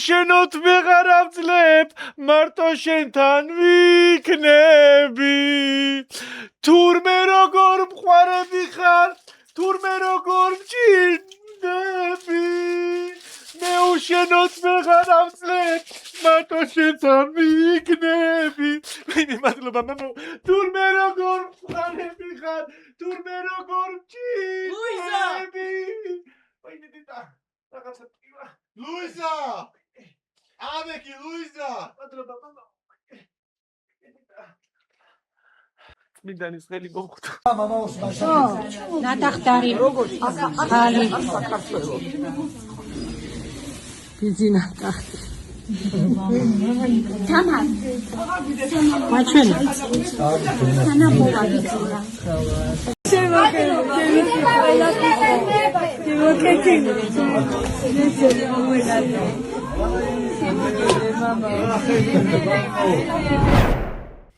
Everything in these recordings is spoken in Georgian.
შენოთ ვეღარ ავძლებ მარტო შენთან ვიქნები თურმე როგორ მყარები ხარ თურმე როგორ მჭირდები მე უშენოთ ვეღარ ავძლებ მარტო შენთან ვიქნები მე მადლობა მამო თურმე როგორ მყარები ხარ თურმე როგორ მჭირდები ვაიმე დედა რაღაცა ლუიზა! ამეკი ლუიზა! მადლობა მამო წმინდანის ხელი მოხვდა ნატახტარი ხალი ბიზინა ტახტი თამარ მაჩვენა თანაბობა გიწურა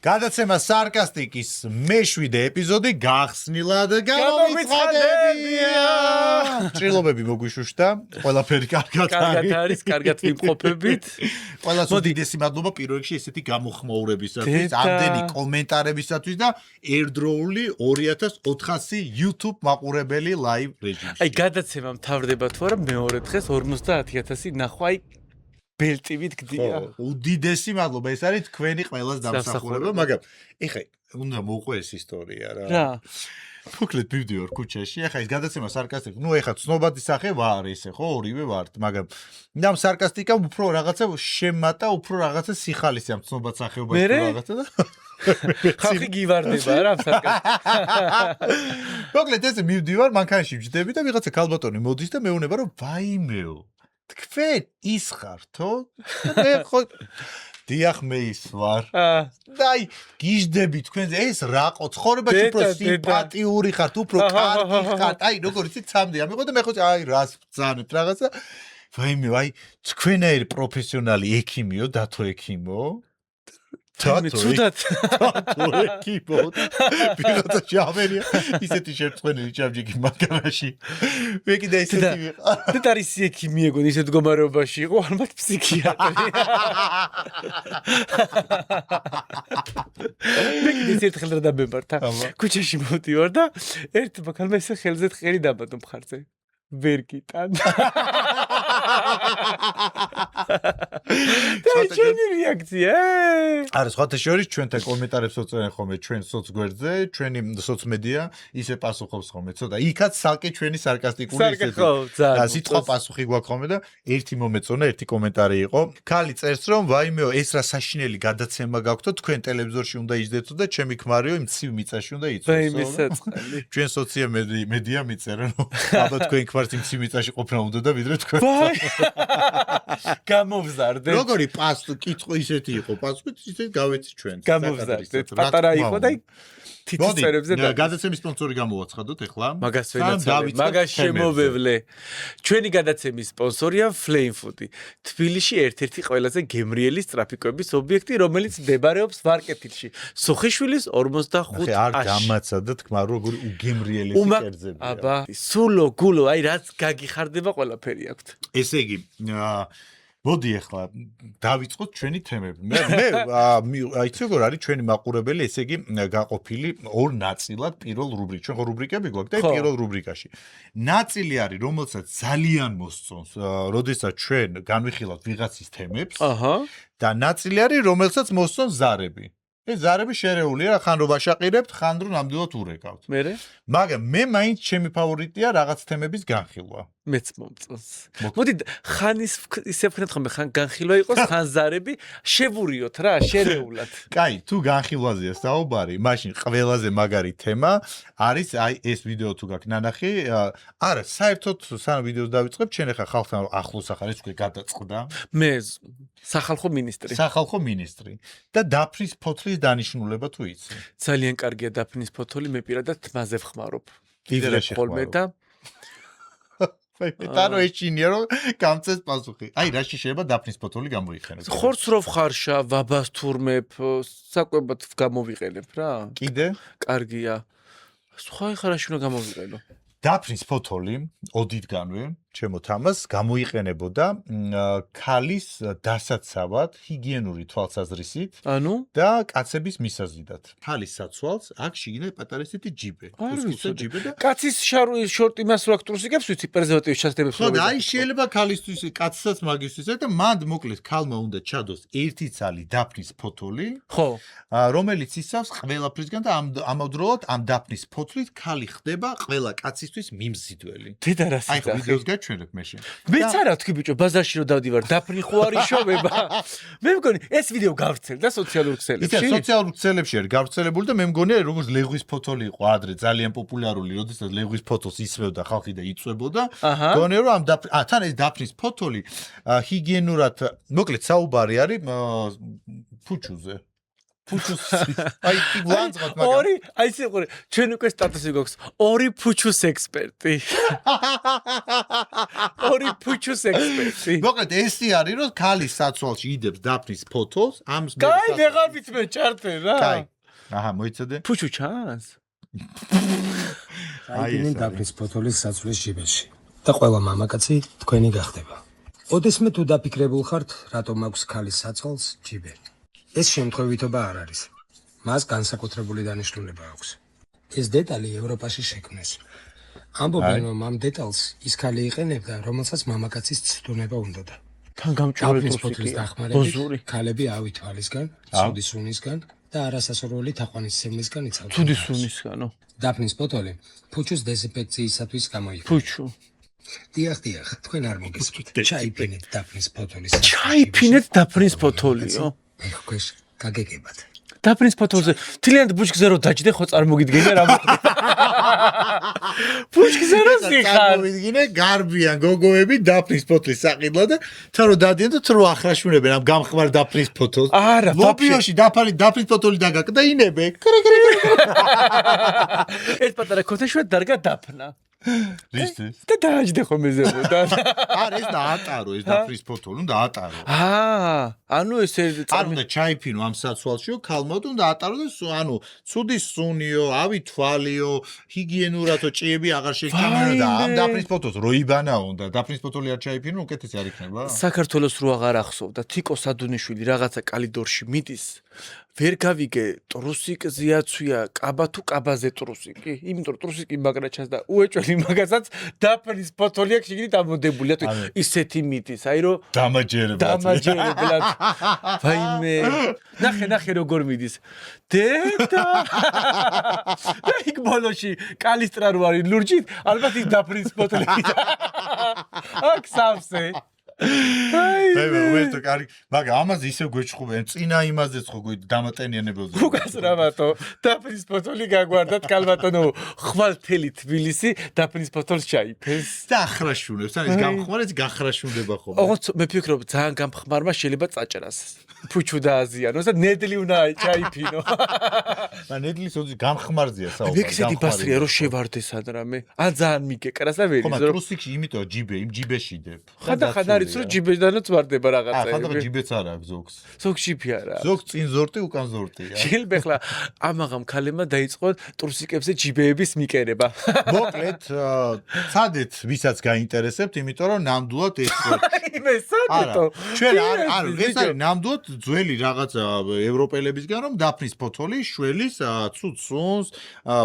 გადაცემა სარკასტიკის მე-7 ეპიზოდი გახსნილად გამომიცხადებია. ჭრილობები მოგვიშუშტა, ყველაფერი კარგად არის, კარგად ვიმყოფებით. ყველას უდიდესი მადლობა პირველ რიგში ესეთი გამოხმაურებისათვის, ამდენი კომენტარებისათვის და ერთდროული 2400 YouTube მაყურებელი live რეჟიმში. აი გადაცემა მთავრდება თუ არა მეორე დღეს 50000 ნახვა ბელტივით გდია. უდიდესი მადლობა, ეს არის თქვენი ყველას დამსახურება, მაგრამ ეხლა უნდა მოუყვე ეს ისტორია რა. რა. მოკლედ მივდივარ ქუჩაში, ეხლა ეს გადაცემა სარკასტიკა, ნუ ეხლა ცნობადი სახე ვარ ესე ხო, ორივე ვართ, მაგრამ ამ სარკასტიკამ უფრო რაღაცა შემატა, უფრო რაღაცა სიხალის ამ ცნობად სახეობაში რაღაცა და ხალხი გივარდება რა ამ სარკასტიკას. მოკლედ ესე მივდივარ, მანქანაში ვჯდები და ვიღაცა ქალბატონი მოდის და მეუბნება რომ ვაიმეო თქვენ ის ხართო? მე ხო დიახ მე ის ვარ. და აი გიждები თქვენზე ეს რაყო ცხოვრებაში უფრო სიმპათიური ხართ, უფრო კარგი ხართ. აი როგორ იცით სამდე ამიყო და მე ხო აი რას ბრძანებთ რაღაცა. ვაიმე, აი თქვენაირი პროფესიონალი ექიმიო, დათო ექიმო. ცუდად ექიმო. ვიღაცა ჩავერია, ისეთი შერწყვენილი ჩავჯიქი მანქანაში. მე კიდე ისეთი ვიყავ. და არის ექიმი ეგონი ისეთ მდგომარეობაში იყო, ალბათ ფსიქიატრი. მე კიდე ერთხელ რა დამემართა. ქუჩაში მოვდივარ და ერთ მანქანმა ესე ხელზე ხელი დამბადო მხარზე. ვერ გიტან. ჩვენი რეაქცია. არა, სხვათა შორის ჩვენთან კომენტარებს უწერენ ხოლმე ჩვენ სოცგვერდზე, ჩვენი სოცმედია ისე პასუხობს ხოლმე. ცოტა იქაც სალკე ჩვენი სარკასტიკული ისეთი. და სიტყვა პასუხი გვაქვს ხოლმე და ერთი მომეწონა, ერთი კომენტარი იყო. ქალი წერს რომ ვაიმეო ეს რა საშინელი გადაცემა გაქვთო, თქვენ ტელევიზორში უნდა იჯდეთო და ჩემი ქმარიო იმ ცივ მიწაში უნდა იწვევს. ჩვენ სოციალ მედია მიწერენ რომ ალბათ თქვენ ქმარს იმ ცივ მიწაში ყოფნა უნდა და ვიდრე თქვენ. გამოვზარდეთ. როგორი კითხვა ისეთი იყო, პასუხი ისე გავეცი ჩვენ. გამოვზარდეთ. პატარა იყო და თითისწერებზე და გადაცემის სპონსორი გამოვაცხადოთ ახლა. მაგას ვენაცვალე, მაგას შემოვევლე. ჩვენი გადაცემის სპონსორია Flame Food. თბილისში ერთ-ერთი ყველაზე გემრიელი სტრაფიკოების ობიექტი, რომელიც მდებარეობს ვარკეთილში. სუხიშვილის 45. არ გამაცადა თქმა როგორი უგემრიელი კერძები. აბა, სულო, გულო, აი რაც გაგიხარდება ყველაფერი აქვთ. ესე იგი, მოდი ახლა დავიწყოთ ჩვენი თემები. მე აიცი როგორ არის ჩვენი მაყურებელი, ესე იგი გაყოფილი ორ ნაწილად პირველ რუბრიკაში. ჩვენ ხო რუბრიკები გვაქვს და პირველ რუბრიკაში. ნაწილი არის, რომელსაც ძალიან მოსწონს, როდესაც ჩვენ განვიხილავთ ვიღაცის თემებს. და ნაწილი არის, რომელსაც მოსწონს ზარები. ეს ზარები შერეულია რა, ხან რო ვაშაყირებთ, ხან რო ნამდვილად ურეკავთ. მერე? მაგრამ მე მაინც ჩემი ფავორიტია რაღაც თემების განხილვა. მეც მომწონს. მოდი ხანის ისე ვქნათ ხოლმე, ხან განხილვა იყოს, ხან ზარები, შევურიოთ რა, შერეულად. კაი, თუ განხილვაზეა საუბარი, მაშინ ყველაზე მაგარი თემა არის აი ეს ვიდეო თუ გაქვს ნანახი, არა, საერთოდ სანამ ვიდეოს დავიწყებ, ჩვენ ახლა ხალხთან ახლოს ახარ ეს უკვე გადაწყდა. მე სახალხო მინისტრი. სახალხო მინისტრი და დაფნის ფოთლის დანიშნულება თუ იცი? ძალიან კარგია დაფნის ფოთოლი, მე პირადად თმაზე ვხმარობ. კიდე ხოლმე და ტანო ეჩინია რომ გამწეს პასუხი. აი რაში შეიძლება დაფნის ფოთოლი გამოიყენოს? ხორცროვ ხარშა, ვაბას თურმებ, საკვებად გამოვიყენებ რა. კიდე? კარგია. სხვა ხარაში უნდა გამოვიყენო. დაფნის ფოთოლი ოდითგანვე ჩემო თამას გამოიყენებოდა ქალის დასაცავად, ჰიგიენური თვალსაზრისით და კაცების მისაზიდად. ქალის საცვალს აქ შიგნით პატარა ისეთი ჯიბე. ჯიბე და კაცის შორტი მას რო აკტრუსიკებს ვიცი პრეზერვატივის ჩასდებებს. ხო და აი შეიძლება ქალისთვის კაცსაც მაგისთვის და მანდ მოკლედ ქალმა უნდა ჩადოს ერთი ცალი დაფნის ფოთოლი. ხო. რომელიც იცავს ყველაფრისგან და ამავდროულად ამ დაფნის ფოთლით ქალი ხდება ყველა კაცისთვის მიმზიდველი. დედა რა აი ხო ვიდეოს გაჩვენებ მე შენ. მეც არა თქვი ბიჭო ბაზარში რომ დავდივარ დაფნი ხო არის შოვება. მე მგონი ეს ვიდეო გავრცელდა სოციალურ ქსელებში. იცი სოციალურ ქსელებში არის გავრცელებული და მე მგონია როგორც ლეღვის ფოთოლი იყო ადრე ძალიან პოპულარული, როდესაც ლეღვის ფოთოლს ისმევდა ხალხი და იწვებოდა. მგონია რომ ამ თან ეს დაფნის ფოთოლი ჰიგიენურად მოკლედ საუბარი არის ფუჩუზე. აი ვანძღოთ მაგრამ ორი აი სიყურე ჩვენ უკვე სტატუსი გვაქვს ორი ფუჩუს ექსპერტი ორი ფუჩუს ექსპერტი მოკლედ ესე არის რომ ქალის საცვალში იდებს დაფნის ფოთოლს ამ კაი ვეღარ ვიცმე ჩართე რა კაი აჰა მოიცადე ფუჩუ ჩანს აი ეს დაფნის ფოთოლის საცვლის ჯიბეში და ყველა მამაკაცი თქვენი გახდება ოდესმე თუ დაფიქრებულ ხართ რატომ აქვს ქალის საცვალს ჯიბე ეს შემთხვევითობა არ არის. მას განსაკუთრებული დანიშნულება აქვს. ეს დეტალი ევროპაში შექმნეს. ამბობენ, რომ ამ დეტალს ის ქალი იყენებდა, რომელსაც მამაკაცის ცდონება უნდოდა. თან გამჭვირვალე ფოთლის დახმარებით, ქალები ავი თვალისგან, ცუდი სუნისგან და არასასურველი თაყვანისმცემლისგან იცავდნენ. ცუდი სუნისგანო. დაფნის ფოთოლი ფუჩუს დეზინფექციისათვის გამოიყენება. ფუჩუ. დიახ, თქვენ არ მოგესმით. ჩაიფინეთ დაფნის ფოთოლის. ჩაიფინეთ დაფნის ფოთოლიო. ეხქვეშ გაგეგებათ. დაფნის ფოთოლზე თლიანად ბუჩქზე რო დაჭდე ხო წარმოგიდგენია რა მოხდა. ბუჩქზე რო სიხარ. წარმოგიდგინე გარბიან გოგოები დაფნის ფოთლის საყიდლა და თან რო დადიან და თან რო ახრაშუნებენ ამ გამხმარ დაფნის ფოთოლს. არა, ლობიოში დაფნის ფოთოლი დაგაკდა ინებე. ეს პატარა ქოთაშვად დარგა დაფნა. რისთვის? და დააჯდე ხომ მეზებოდა. არა ეს დაატარო ეს დაფნის ფოთოლი უნდა ატარო. ანუ ესე არ უნდა ჩაიფინო ამ საცვალშიო ქალმა და უნდა ატარო და ანუ ცუდი სუნიო, ავი თვალიო, ჰიგიენურათო ჭიები აღარ შეიქმნიო და ამ დაფნის ფოთოლს როიბანა უნდა. დაფნის ფოთოლი არ ჩაიფინო, უკეთესი არ იქნება. საქართველოს რო აღარ ახსოვდა, თიკო სადუნიშვილი რაღაცა კალიდორში მიდის. ვერ გავიგე ტრუსიკზე აცვია კაბა თუ კაბაზე ტრუსიკი იმიტომ ტრუსიკი მაგრა ჩანს და უეჭველი მაგასაც დაფნის ფოთოლი აქვს შეგნით ამოდებული და ისეთი მიდის აი რომ დამაჯერებლად ვაიმე ნახე როგორ მიდის დედა და იქ ბოლოში კალისტრა რო არის ლურჯით ალბათ ის დაფნის ფოთოლი აქ სავსე მე თუ კარგი მაგრამ ამაზე ისევ გვეჭხუბენ წინა იმაზეც ხო დამატენიანებელზე უკას რა ბატო დაფნის ფოთოლი გაგვარდათ კალბატონო ხვალთელი თბილისი დაფნის ფოთოლს ჩაიფეს და ახრაშუნებს ან ის გამხმარებს გახრაშუნდება ხო ოღონდ მე ფიქრობ ძალიან გამხმარმა შეიძლება წაჭრას ფუჩუ დააზიანოს და ნედლი უნდა ჩაიფინო და ნედლის ოდი გამხმარზია საუბარი ვექსეთი ბასრია რომ შევარდეს ადრამე ან ძალიან მიგეკრას და ვერის რომ ტრუსიკში იმიტომ ჯიბე იმ ჯიბეში დებ ხანდახან არის რომ ჯიბედანაც ვარდება რაღაცა ხანდახან ჯიბეც არა აქვს ზოგს ზოგს ჯიბი არა ზოგს წინ ზორტი უკან ზორტია შეიძლება ახლა ამაღამ ქალებმა დაიწყო ტრუსიკებზე ჯიბეების მიკერება მოკლედ ცადეთ ვისაც გაინტერესებთ იმიტომ რომ ნამდვილად ეს იმე სადეთო ჩვენ არ ეს არის ნამდვილად ძველი რაღაცა ევროპელებისგან რომ დაფნის ფოთოლი შველის ცუდ სუნს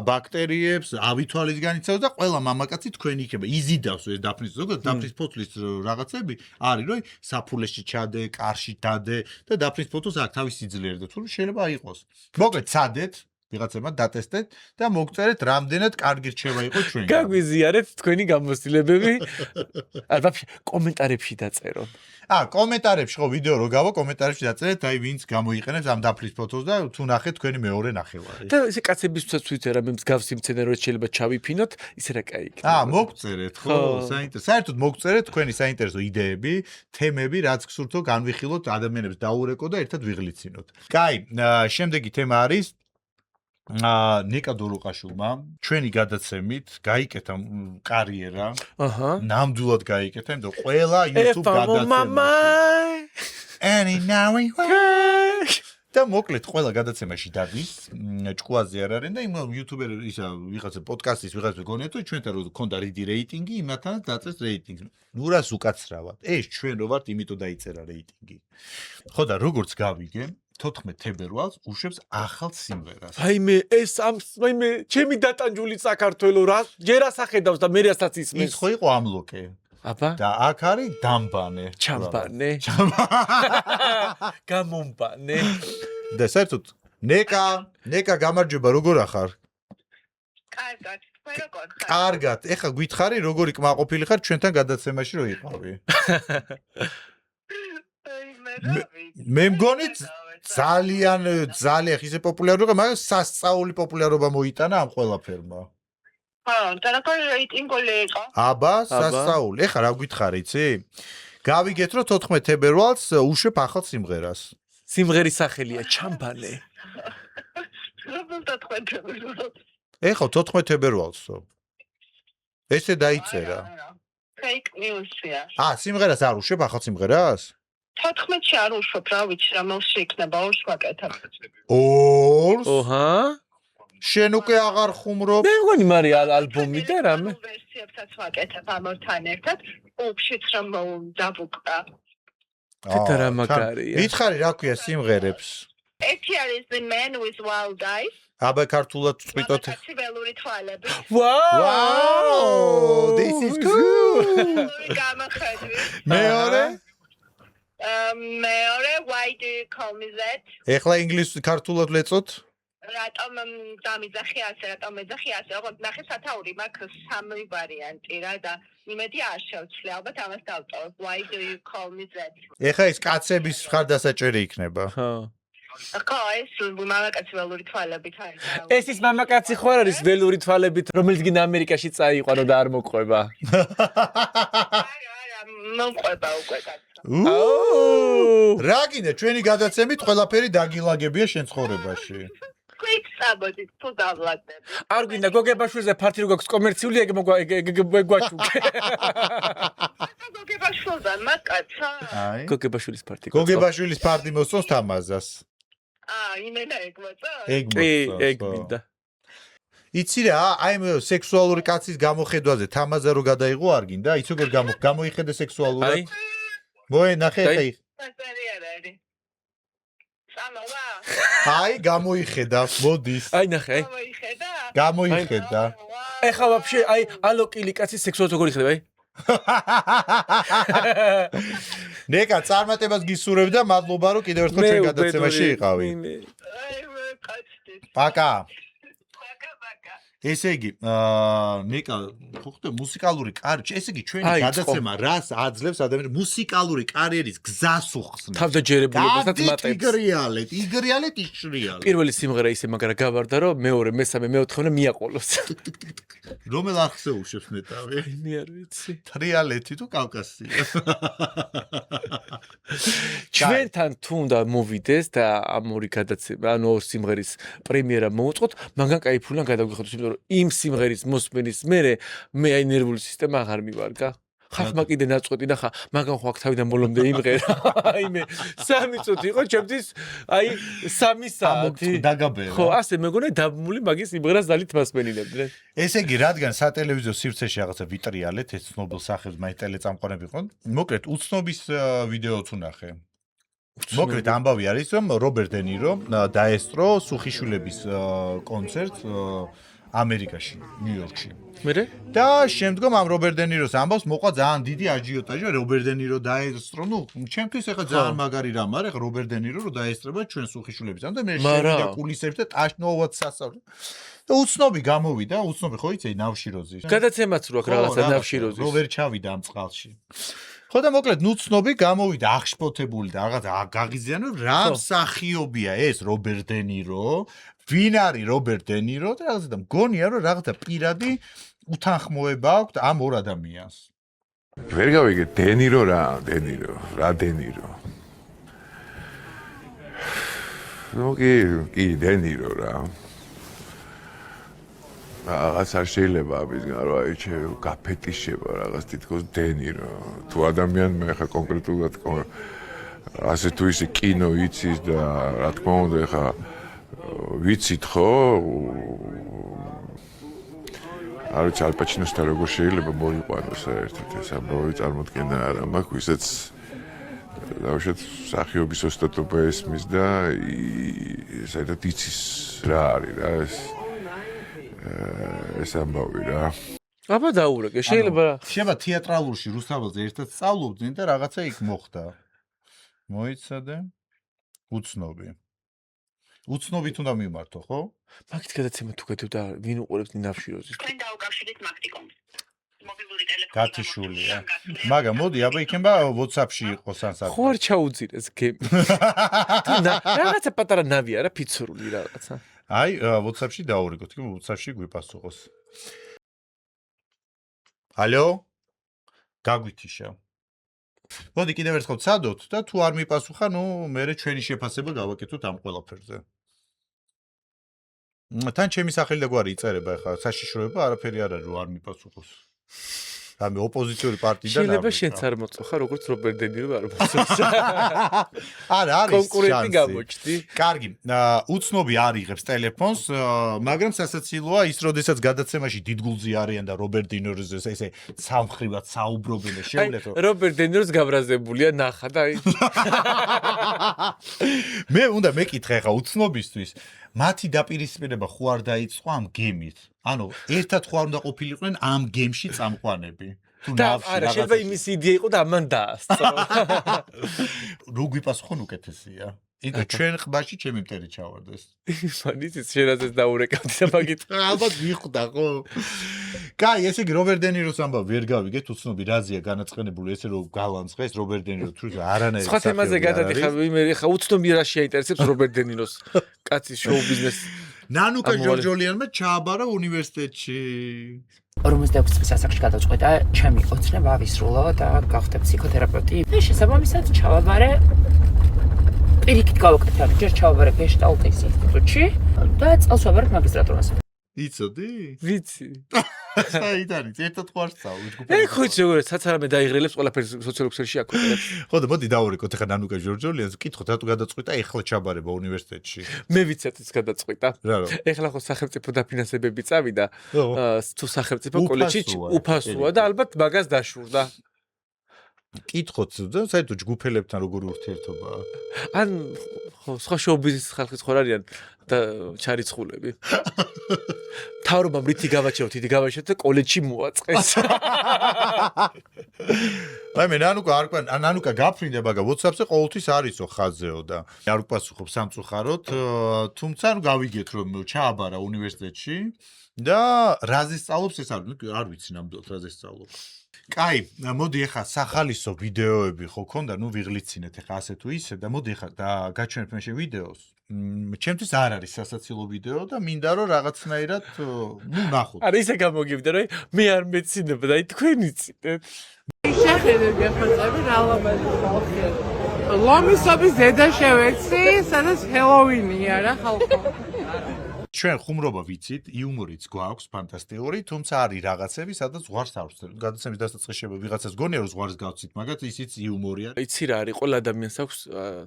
ბაქტერიებს ავითვალისგან იცავს და ყველა მამაკაცი თქვენი იქნება იზიდავს ეს დაფნის ზოგადად დაფნის ფოთლის რაღაცები არის რომ საფულეში ჩადე, კარში დადე და დაფნის ფოთოს აქ თავის სიძლიერზე თუ შეიძლება აიყოს. მოკლედ ცადეთ ვიღაცებმა დატესტეთ და მოგწერეთ რამდენად კარგი რჩევა იყო ჩვენი. გაგვიზიარეთ თქვენი გამოცდილებები. ალბათ კომენტარებში დაწეროთ. კომენტარებში ხო ვიდეო რო გავა კომენტარებში დაწერეთ აი ვინც გამოიყენებს ამ დაფნის ფოთოს და თუ ნახეთ თქვენი მეორე ნახევარი. და ესე კაცებისაც ვიცი რა მე მსგავსი მცენარე რო შეიძლება ჩავიფინოთ, ისე რა კაი იქნება. მოგწერეთ ხო, საინტერესო. საერთოდ მოგწერეთ თქვენი საინტერესო იდეები, თემები, რაც გსურთო განვიხილოთ, ადამიანებს დაურეკო და ერთად ვიღლიცინოთ. კაი, შემდეგი თემა არის ნიკა დოლოყაშვილმა ჩვენი გადაცემით გაიკეთა კარიერა. ნამდვილად გაიკეთა, იმიტომ ყველა YouTube გადაცემა. და მოკლედ ყველა გადაცემაში დადის ჭკუაზე არ არიან და იმ YouTuber ისა ვიღაცა პოდკასტის ვიღაცა გონია თუ ჩვენთან რო ქონდა რიდი რეიტინგი იმათანაც დაწერს რეიტინგი ნუ რას უკაცრავად ეს ჩვენ რო ვართ იმიტომ დაიწერა რეიტინგი ხო და როგორც გავიგე 14 თებერვალს უშვებს ახალ სიმღერას აიმე ეს აიმე ჩემი დატანჯული საქართველო რა ჯერ ასახედავს და მე რასაც ისმენს ის ხო იყო ამლოკე აბა და აქ არის დამბანე ჩამბანე გამომბანე და საერთოდ ნეკა გამარჯობა როგორ ახარ კარგად თქვენ როგორ ხართ კარგად ეხა გითხარი როგორი კმაყოფილი ხარ ჩვენთან გადაცემაში რო იყავი მე მგონი ძალიან ისე პოპულარობა მაგრამ სასწაული პოპულარობა მოიტანა ამ ყველაფერმა და რა რეიტინგული იყო აბა სასწაული ეხა რა გითხარი იცი გავიგეთ რომ 14 თებერვალს უშვებ ახალ სიმღერას სიმღერის სახელია ჩამბანე ეხა 14 თებერვალსო ესე დაიწერა fake news-ია სიმღერას არ უშვებ ახალ სიმღერას 14-ში არ უშვებ რა ვიცი რა მოსში იქნება ორს ვაკეთებ ორს ოჰა შენ უკვე აღარ ხუმრობ მე მგონი მარი ალბომი და რამე ვერსიებსაც ვაკეთებ ამორთან ერთად ოფშიც რომ დავუკრა თეთა რა მაგარია ვითხარი რა ქვია სიმღერებს ერთი არის The Man with Wild Eyes აბა ქართულად წვიტოთ ველური თვალები Wow this is cool მეორე Why do you call me that? ეხლა ინგლისურად ქართულად ლეწოთ რატომ დამიძახი ასე, რატომ მეძახი ასე, ოღონდ ნახე სათაური მაქვს სამი ვარიანტი რა და იმედი არ შევცვლი, ალბათ ამას დავტოვებ. Why do you call me that? ეხლა ეს კაცების ხარდასაჭერი იქნება. ხო. ხო, ეს მამაკაცი ველური თვალებით არის. ეს ის მამაკაცი ხო არ არის ველური თვალებით, რომელიც გინდა ამერიკაში წაიყვანო და არ მოყვება. მოყვება უკვე კაცო. რა გინდა ჩვენი გადაცემით ყველაფერი დაგილაგებია შენ ცხოვრებაში. კვიცაბოდით თუ დავლაგდები. არ გინდა გოგებაშვილზე ფართი რო გაქვს კომერციული ეგ გვაჩუქე. გოგებაშვილთან მაკაცა. გოგებაშვილის ფართი. გოგებაშვილის ფართი მოსწონს თამაზას. იმენა ეგ მოწონს? ეგ მინდა. იცი რა, აი სექსუალური კაცის გამოხედვაზე თამაზა რო გადაიღო არ გინდა? იცი როგორ გამოიხედე სექსუალურად? მოე ნახე ხე. აი გამოიხედა, მოდის. აი ნახე, აი. გამოიხედა. ეხა ვაფშე, აი ალოკილი კაცის სექსუალურად როგორ იხედა, აი? ნეკა წარმატებას გისურვებ და მადლობა რომ კიდევ ერთხელ ჩვენ გადაცემაში იყავი. პაკა. ესე იგი, ნეკა, ხო ხდება მუსიკალური კარიერა, ესე იგი ჩვენი გადაცემა რას აძლევს ადამიანს მუსიკალური კარიერის გზას უხსნას. თავდაჯერებულებასაც მატებს. იგრიალეთ იშრიალეთ. პირველი სიმღერა ისე მაგრამ გავარდა რომ მეორე, მესამე, მეოთხე მიაყოლოს. რომელ არხზე უშვებს ნეტავი? მე არ ვიცი. ტრიალეთი თუ კავკასია. ჩვენთან თუნდა მოვიდეს და ამ ორი გადაცემა, ანუ ორ სიმღერის პრემიერა მოუწყოთ, მაგან кайფულან გადავიხოთ, იმიტომ რომ იმ სიმღერის მოსმენის მერე მე აი ნერვული სისტემა აღარ მივარგა. ხახმა კიდე ნაწყვეტი ნახა, მაგან ხო აქ თავიდან ბოლომდე იმღერა. აი მე 3 წუთი იყო ჩემთვის, აი 3 საათი. დაგაბერა. ხო, ასე მეგონა დაბმული მაგის სიმღერას ძალით მასმენინებდნენ. ესე იგი, რადგან სატელევიზიო სივრცეში რაღაცა ვიტრიალეთ, ეს ცნობილ სახებს მაინც ტელეწამყვანები ყონ. მოკლედ, უცნობის ვიდეოც უნახე. მოკლედ ამბავი არის, რომ რობერტ დე ნირო დაესწრო სუხიშვილების კონცერტს ამერიკაში, ნიუ-იორკში. მერე? და შემდგომ ამ რობერტ დე ნიროს ამბავს მოყვა ძალიან დიდი აჯიოტაჟი, რობერტ დე ნირო დაესწრო, ნუ ჩემთვის ეხა ძალიან მაგარი რამ არის, ეხა რობერტ დე ნირო რო დაესწრება ჩვენ სუხიშვილების ამ და მე შევიდა კულისებში და ტაშნოვად სასწავლო. და უცნობი გამოვიდა, უცნობი ხო იცი ნავშიროზი. გადაცემაც რო აქვს რაღაცა ნავშიროზის. რო ვერ ჩავიდა ამ წყალში. ხო და მოკლედ ნუცნობი გამოვიდა აღშფოთებული და რაღაცა გაღიზიანო რა მსახიობია ეს რობერტ დე ნირო ვინ არის რობერტ დე ნირო და რაღაცა და მგონია რომ რაღაცა პირადი უთანხმოება აქვს ამ ორ ადამიანს ვერ გავიგე დე ნირო რა დე ნირო ნუ კი დე ნირო რა რაღაც არ შეიძლება ამისგან რა იცი გაფეტიშება რაღაც თითქოს დე ნირო თუ ადამიანმა ხა კონკრეტულად ასე თუ ისე კინო იცის და რა თქმა უნდა ეხა ვიცით ხო არ ვიცი ალ პაჩინოსთან როგორ შეიძლება მოიყვანოს საერთოდ ეს ამბავი წარმოქმნა არა მაქვს ვისაც დავუშვათ სახიობის ოსტატობა ესმის და საერთოდ იცის რა არის რა ეს ამბავი რა აბა დაურეკე შეიძლება თეატრალურში რუსთაველზე ერთად სწავლობდნენ და რაღაცა იქ მოხდა მოიცადე უცნობით უნდა მიმართო ხო მაგით გადაცემა თუ გეთევდა ვინ უყურებს ნინავშიროზის თქვენ დაუკავშირეთ მაგტიკომს მობილური ტელეფონი გათიშულია მაგრამ მოდი აბა იქნება WhatsApp-ში იყოს ან ხო არ ჩაუძირეს გემი რაღაცა პატარა ნავია რა ფიცრული რაღაცა აი WhatsApp-ში დაურიგოთ კი WhatsApp-ში გვიპასუხოს ალო გაგვითიშა მოდი კიდევ ერთხელ წადოთ და თუ არ მიპასუხა ნუ მე ჩვენი შეფასება გავაკეთოთ ამ ყველაფერზე თან ჩემი სახელი და გვარი იწერება ახლა საშიშროება არაფერი არ არის რომ არ მიპასუხოს რამე ოპოზიციური პარტიიდან შეიძლება შენც არ მოწოხა როგორც რობერტ დე ნირო არ მოწოხს არა არის კონკურენტი გამოჩდი კარგი უცნობი არ იღებს ტელეფონს მაგრამ სასაცილოა ის როდესაც გადაცემაში დიდგულზი არიან და რობერტ დე ნიროზე ესე სამხრივად საუბრობენ და შევლეთო რობერტ დე ნიროს გაბრაზებულია ნახა და აი მე უნდა მეკითხე ხა უცნობისთვის მათი დაპირისპირება ხო არ დაიწყო ამ გემით ანუ ერთად ხო არ უნდა ყოფილიყვნენ ამ გემში წამყვანები და არა შეიძლება იმის იდეა იყო და ამან დაასწრო რო გვიპასუხონ უკეთესია იგო ჩვენ ხბაში ჩემი მტერი ჩავარდეს მანიც შენაზეც დაურეკავდი და მაგით ალბათ მიხვდა ხო კაი ესე იგი რობერტ დე ნიროს ამბავი ვერ გავიგეთ უცნობი რაზია განაწყენებული ესე რომ გალანძღეს რობერტ დე ნირო თუ არანაირი სხვა თემაზე გადადიხარ მე ხა უცნობი რა შეაინტერესებს რობერტ დე ნიროს კაცის შოუ ბიზნეს ნანუკა ჯორჯოლიანმა ჩააბარა უნივერსიტეტში 46 წლის ასაკში გადავწყვიტა ჩემი ოცნება ავისრულო და გავხდე ფსიქოთერაპევტი და შესაბამისად ჩავაბარე პირიქით გავაკეთე ჯერ ჩავაბარე გეშტალტის ინსტიტუტში და წელს ვაბარებ მაგისტრატურას იცოდი ვიცი საიდან ერთად ხო არ სწავლობ ჯგუფი ხო იცი როგორ საცარამე დაიღრელებს ყველაფერს სოციალურ ქსელში აკეთებს ხო და მოდი დავურეკოთ ახლა ნანუკა ჯორჯოლიანს ვკითხოთ რატო გადაწყვიტა ეხლა ჩაბარება უნივერსიტეტში მე ვიცით ის გადაწყვიტა რა რომ ეხლა ხო სახელმწიფო დაფინანსებები წავიდა თუ სახელმწიფო კოლეჯში უფასოა და ალბათ მაგას დაშურდა კითხოთ და საერთოდ ჯგუფელებთან როგორი ურთიერთობაა ან ხო სხვა შოუ ბიზნესის ხალხის ხო არიან და ჩარიცხულები თავრობამ რითი გავაჩეროთ და კოლეჯში მოაწყეს აი მე ნანუკა გაფრინდა მაგრამ WhatsApp-ზე ყოველთვის არისო ხაზეო და არ უპასუხობ სამწუხაროდ თუმცა ნუ გავიგეთ რომ ჩააბარა უნივერსიტეტში და რაზე სწავლობს ეს არ ვიცი ნამდვილად რაზე სწავლობს კაი, მოდი ახლა სახალისო ვიდეოები ხო ქონდა, ნუ ვიღლიცინეთ ახლა ასე თუ ისე და მოდი ახლა და გაჩვენებ მე შენ ვიდეოს. ჩემთვის არ არის სასაცილო ვიდეო და მინდა რომ რაღაცნაირად ნუ ნახოთ. არა ისე გამოგივიდა რომ მე არ მეცინებ და თქვენ იცით. შეხედე გეფაწები რა ლაბაზი ხალხი. ლომისობის ზედა შევეცი, სადაც ჰელოვინია რა ხალხო. ჩვენ ხუმრობა ვიცით, იუმორიც გვაქვს ფანტასტიკური, თუმცა არის რაღაცები, სადაც ზღვარს არ ვცდებით. გადაცემის დასაწყისში ვიღაცას გონია რომ ზღვარს გავცით, მაგრამ ისიც იუმორია. იცი რა არის, ყველა ადამიანს აქვს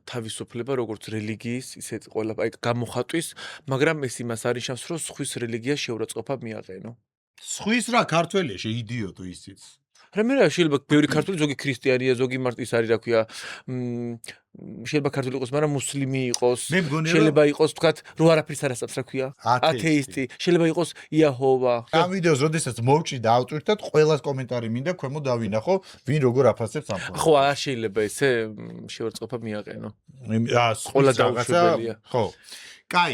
თავისუფლება, როგორც რელიგიის, ისეთ ყველა აი გამოხატვის, მაგრამ ეს იმას არის შავს, რომ სხვის რელიგიას შეურაცხყოფა მიაყენო. სხვის რა ქართველია, შეიდიოტო ისიც. რა მე რა შეიძლება ბევრი ქართული ზოგი ქრისტიანია, ზოგი მარტის არის რა ქვია, შეიძლება ქართული იყოს, მაგრამ მუსლიმი იყოს, შეიძლება იყოს თქვათ, რო არაფერს არ ასწავლებს რა ქვია, ათეისტი, შეიძლება იყოს იაჰოვა. ამ ვიდეოს როდესაც მოვჭი და ავტვირთად, ყველას კომენტარი მინდა ქვემოთ დავინახო, ვინ როგორ აფასებს ამ ხო, არ შეიძლება ესე შეურაცხყოფა მიაყენო. ყველა დაუშვებელია. ხო. კაი,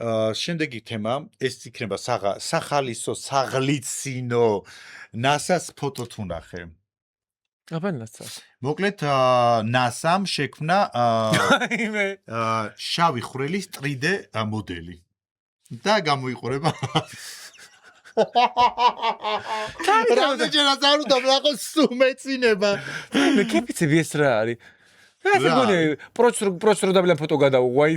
შემდეგი თემა ეს იქნება სახალისო საღლიცინო NASA-ს ფოტო თუ ნახე. აბა NASA. მოკლედ NASA-მ შექმნა შავი ხვრელის 3D მოდელი და გამოიყურება რამდენჯერაც არ უნდა ვნახო სუმეცინება. მე კეფიცები ეს რა არის? ასე გონია პროცედურა დაბლა ფოტო გადავუვაი.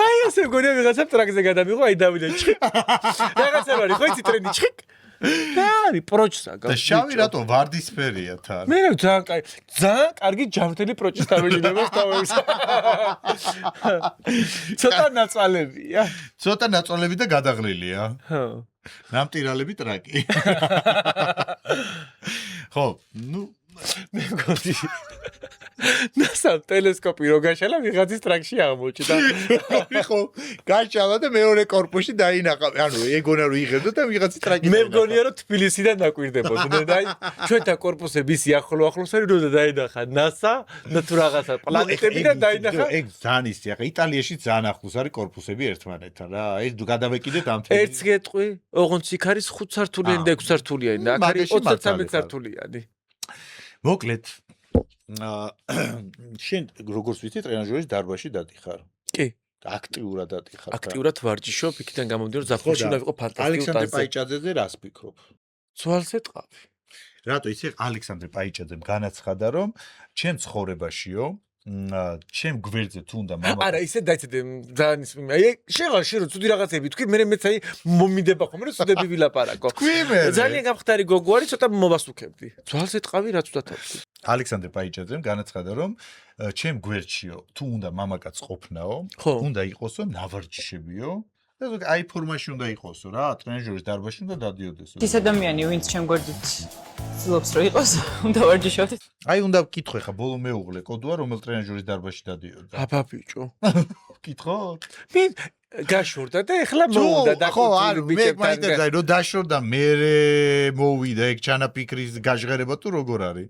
აი ასე გონია ვიღაცა ტრაქზე გადამიღო, აი დავიდა ჩხიკ. რაღაცა არის, ხო იცი ტრენი ჩხიკ. და არის პროჭსა და შავი რატო ვარდისფერია თან? მე ძალიან კარგი ჯამთელი პროჭის თავეჯინებას თავებს. ცოტა ნაწალებია. ცოტა ნაწოლები და გადაღლილია. ხო. ნამტირალები ტრაკი. ხო, ნუ მე მგონი ნასამ ტელესკოპი რო გაშალა ვიღაცის ტრაქში აღმოჩნდა. ხო, გაშალა და მეორე კორპუსში დაინახა. ანუ ეგონა რო იღებდა და ვიღაცის ტრაკი. მე მგონია რომ თბილისიდან დაკვირდებოდნენ და ჩვენთან კორპუსები ახლოს არის რომ დაინახა NASA და თუ რაღაცა პლანეტები და დაინახა. ეგ ძალიან ისე, ახლა იტალიაში ძალიან ახლოს არის კორპუსები ერთმანეთთან რა. ეს გადავეკიდეთ ამ თემით. ერთს გეტყვი, ოღონდ იქ არის 5 სართულიანი და 6 სართულიანი და აქ არის 33 სართულიანი. მოკლედ შენ როგორც ვიცი ტრენაჟერის დარბაზში დადიხარ. კი. აქტიურად დადიხარ. აქტიურად ვარჯიშობ, იქიდან გამომდინარე რომ ზაფხულში უნდა ვიყო ფანტასტიკური ალექსანდრე პაიჭაძეზე რას ფიქრობ? ცვალს ეტყავი. რატო იცი ალექსანდრე პაიჭაძემ განაცხადა რომ ჩემ ცხოვრებაშიო ჩემ გვერდზე თუ უნდა მამა არა ისე დაიცადე ძალიან ის შეღალში რომ ცუდი რაღაცები თქვი მე მეც აი მომიდება ხოლმე რომ ცუდები ვილაპარაკო ძალიან გამხდარი გოგო არის ცოტა მოვასუქებდი ცვალს ეტყავი რაც უნდა თავში ალექსანდრე პაიჭაძემ განაცხადა რომ ჩემ გვერდშიო თუ უნდა მამაკაც ყოფნაო უნდა იყოსო ნავარჯიშებიო და ზოგ აი ფორმაში უნდა იყოსო რა ტრენაჟერის დარბაზში უნდა დადიოდესო ის ადამიანი ვინც ჩემ გვერდით ცდილობს რომ იყოს უნდა ვარჯიშოთ აი უნდა ვკითხო ხა ბოლო მეუღლე კოდოა რომელ ტრენაჟერის დარბაზში დადიოდა აბა ბიჭო ვკითხო მე გაშორდა და ეხლა მოვიდა და ხო არ მე მაინტერესებს რომ დაშორდა მე მოვიდა ეგ ჩანაფიქრის გაჟღერება თუ როგორ არის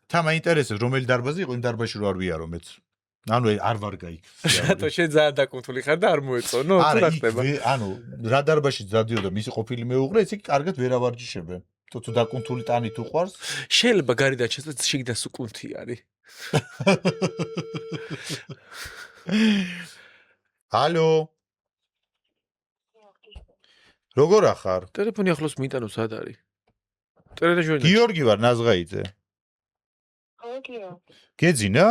თა მაინტერესებს რომელი დარბაზი იყო იმ დარბაზში რო არ ვიარო მეც ანუ არ ვარ გაიქ. რატო შენ ძალიან დაკუნთული ხარ და არ მოეწონო? თუ რა ხდება? ანუ რა დარბაზში დადიოდა მისი ყოფილი მეუღლე, ესე კი კარგად ვერ ავარჯიშებენ. თუ დაკუნთული ტანი თუ ყვარს? შეიძლება გარედან შეცდეთ შიგდან სუკუნთი არის. ალო. როგორ ახარ? ტელეფონი ახლოს მიიტანო სად არის? ტრენაჟერი. გიორგი ვარ ნაზღაიძე. ხო გიო. გეძინა?